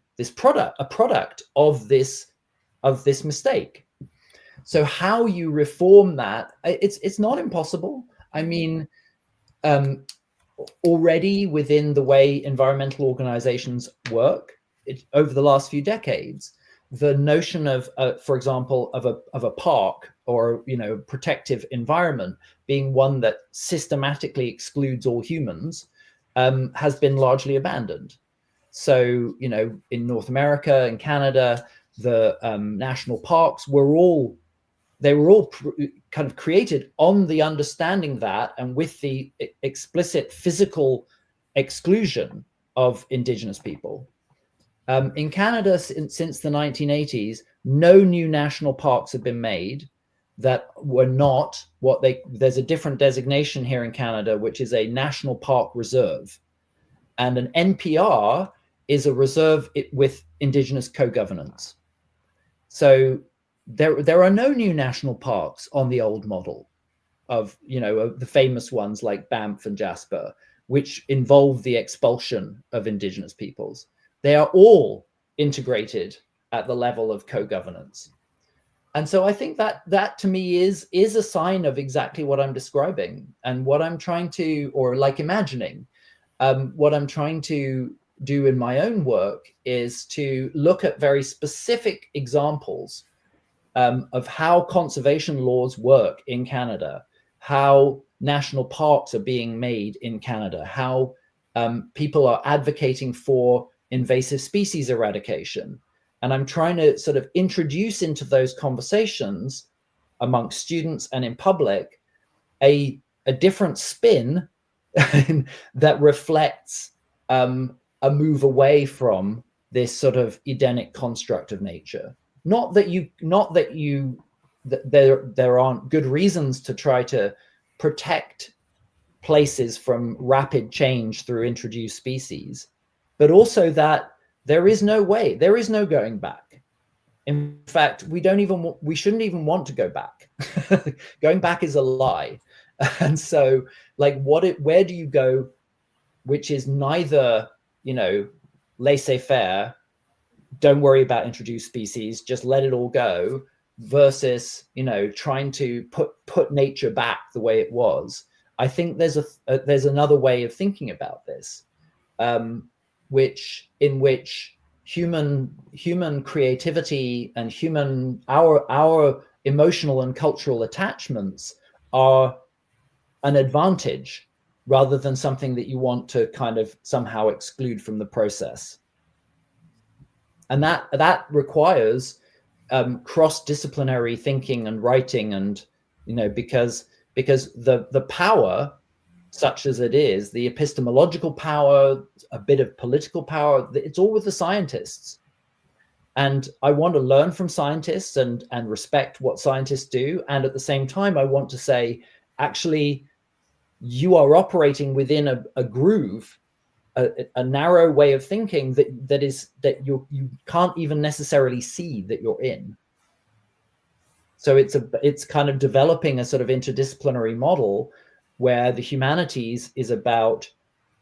product of this mistake. So how you reform that, it's not impossible. I mean, already within the way environmental organizations work, over the last few decades, the notion of, for example, of a park or protective environment being one that systematically excludes all humans has been largely abandoned. So, in North America and Canada, the national parks were all kind of created on the understanding that, and with the explicit physical exclusion of Indigenous people. In Canada, since the 1980s, no new national parks have been made that were not there's a different designation here in Canada, which is a National Park Reserve. And an NPR is a reserve with Indigenous co-governance. So there are no new national parks on the old model of the famous ones like Banff and Jasper, which involve the expulsion of Indigenous peoples. They are all integrated at the level of co-governance. And so I think that to me is a sign of exactly what I'm describing, and what I'm trying to, or like imagining, what I'm trying to do in my own work is to look at very specific examples of how conservation laws work in Canada, how national parks are being made in Canada, how people are advocating for invasive species eradication. And I'm trying to sort of introduce into those conversations amongst students and in public a different spin that reflects a move away from this sort of Edenic construct of nature. Not that there aren't good reasons to try to protect places from rapid change through introduced species, but also that there is no going back. In fact, we shouldn't even want to go back. Going back is a lie. And so, like, where do you go, which is neither, laissez-faire, don't worry about introduced species, just let it all go, versus, trying to put nature back the way it was. I think there's another way of thinking about this, in which human creativity and our emotional and cultural attachments are an advantage rather than something that you want to kind of somehow exclude from the process. And that requires cross-disciplinary thinking and writing, and because the power, such as it is, the epistemological power, a bit of political power, it's all with the scientists. And I want to learn from scientists and respect what scientists do. And at the same time, I want to say, actually, you are operating within a groove, a narrow way of thinking that you can't even necessarily see that you're in. So it's kind of developing a sort of interdisciplinary model where the humanities is about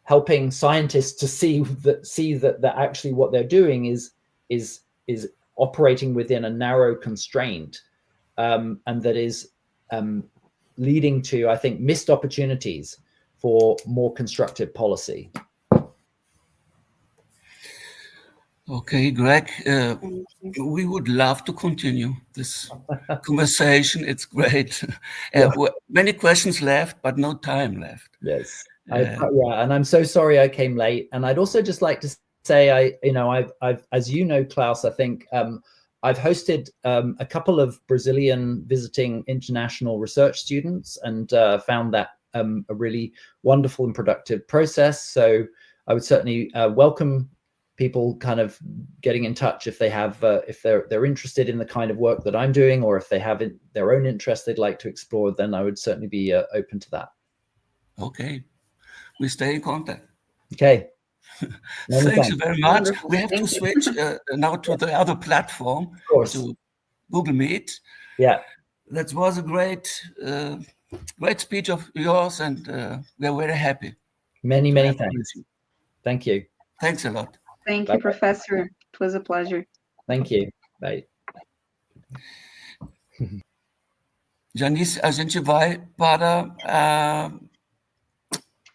helping scientists to see that actually what they're doing is operating within a narrow constraint, and that is leading to, I think, missed opportunities for more constructive policy. Okay, Greg, we would love to continue this conversation. It's great. Many questions left, but no time left. Yes. And I'm so sorry I came late. And I'd also just like to say, I've as you know, Klaus, I think I've hosted a couple of Brazilian visiting international research students and found that a really wonderful and productive process. So I would certainly welcome people kind of getting in touch if they have, if they're interested in the kind of work that I'm doing, or if they have their own interest they'd like to explore, then I would certainly be open to that. Okay, we stay in contact. Okay. Thank you very much. Wonderful. We have to switch now to the other platform, Of course. to Google Meet. Yeah. That was a great speech of yours, and we're very happy. Many thanks. Thank you. Thanks a lot. Thank you, Professor. It was a pleasure. Thank you. Bye. Janice, a gente vai para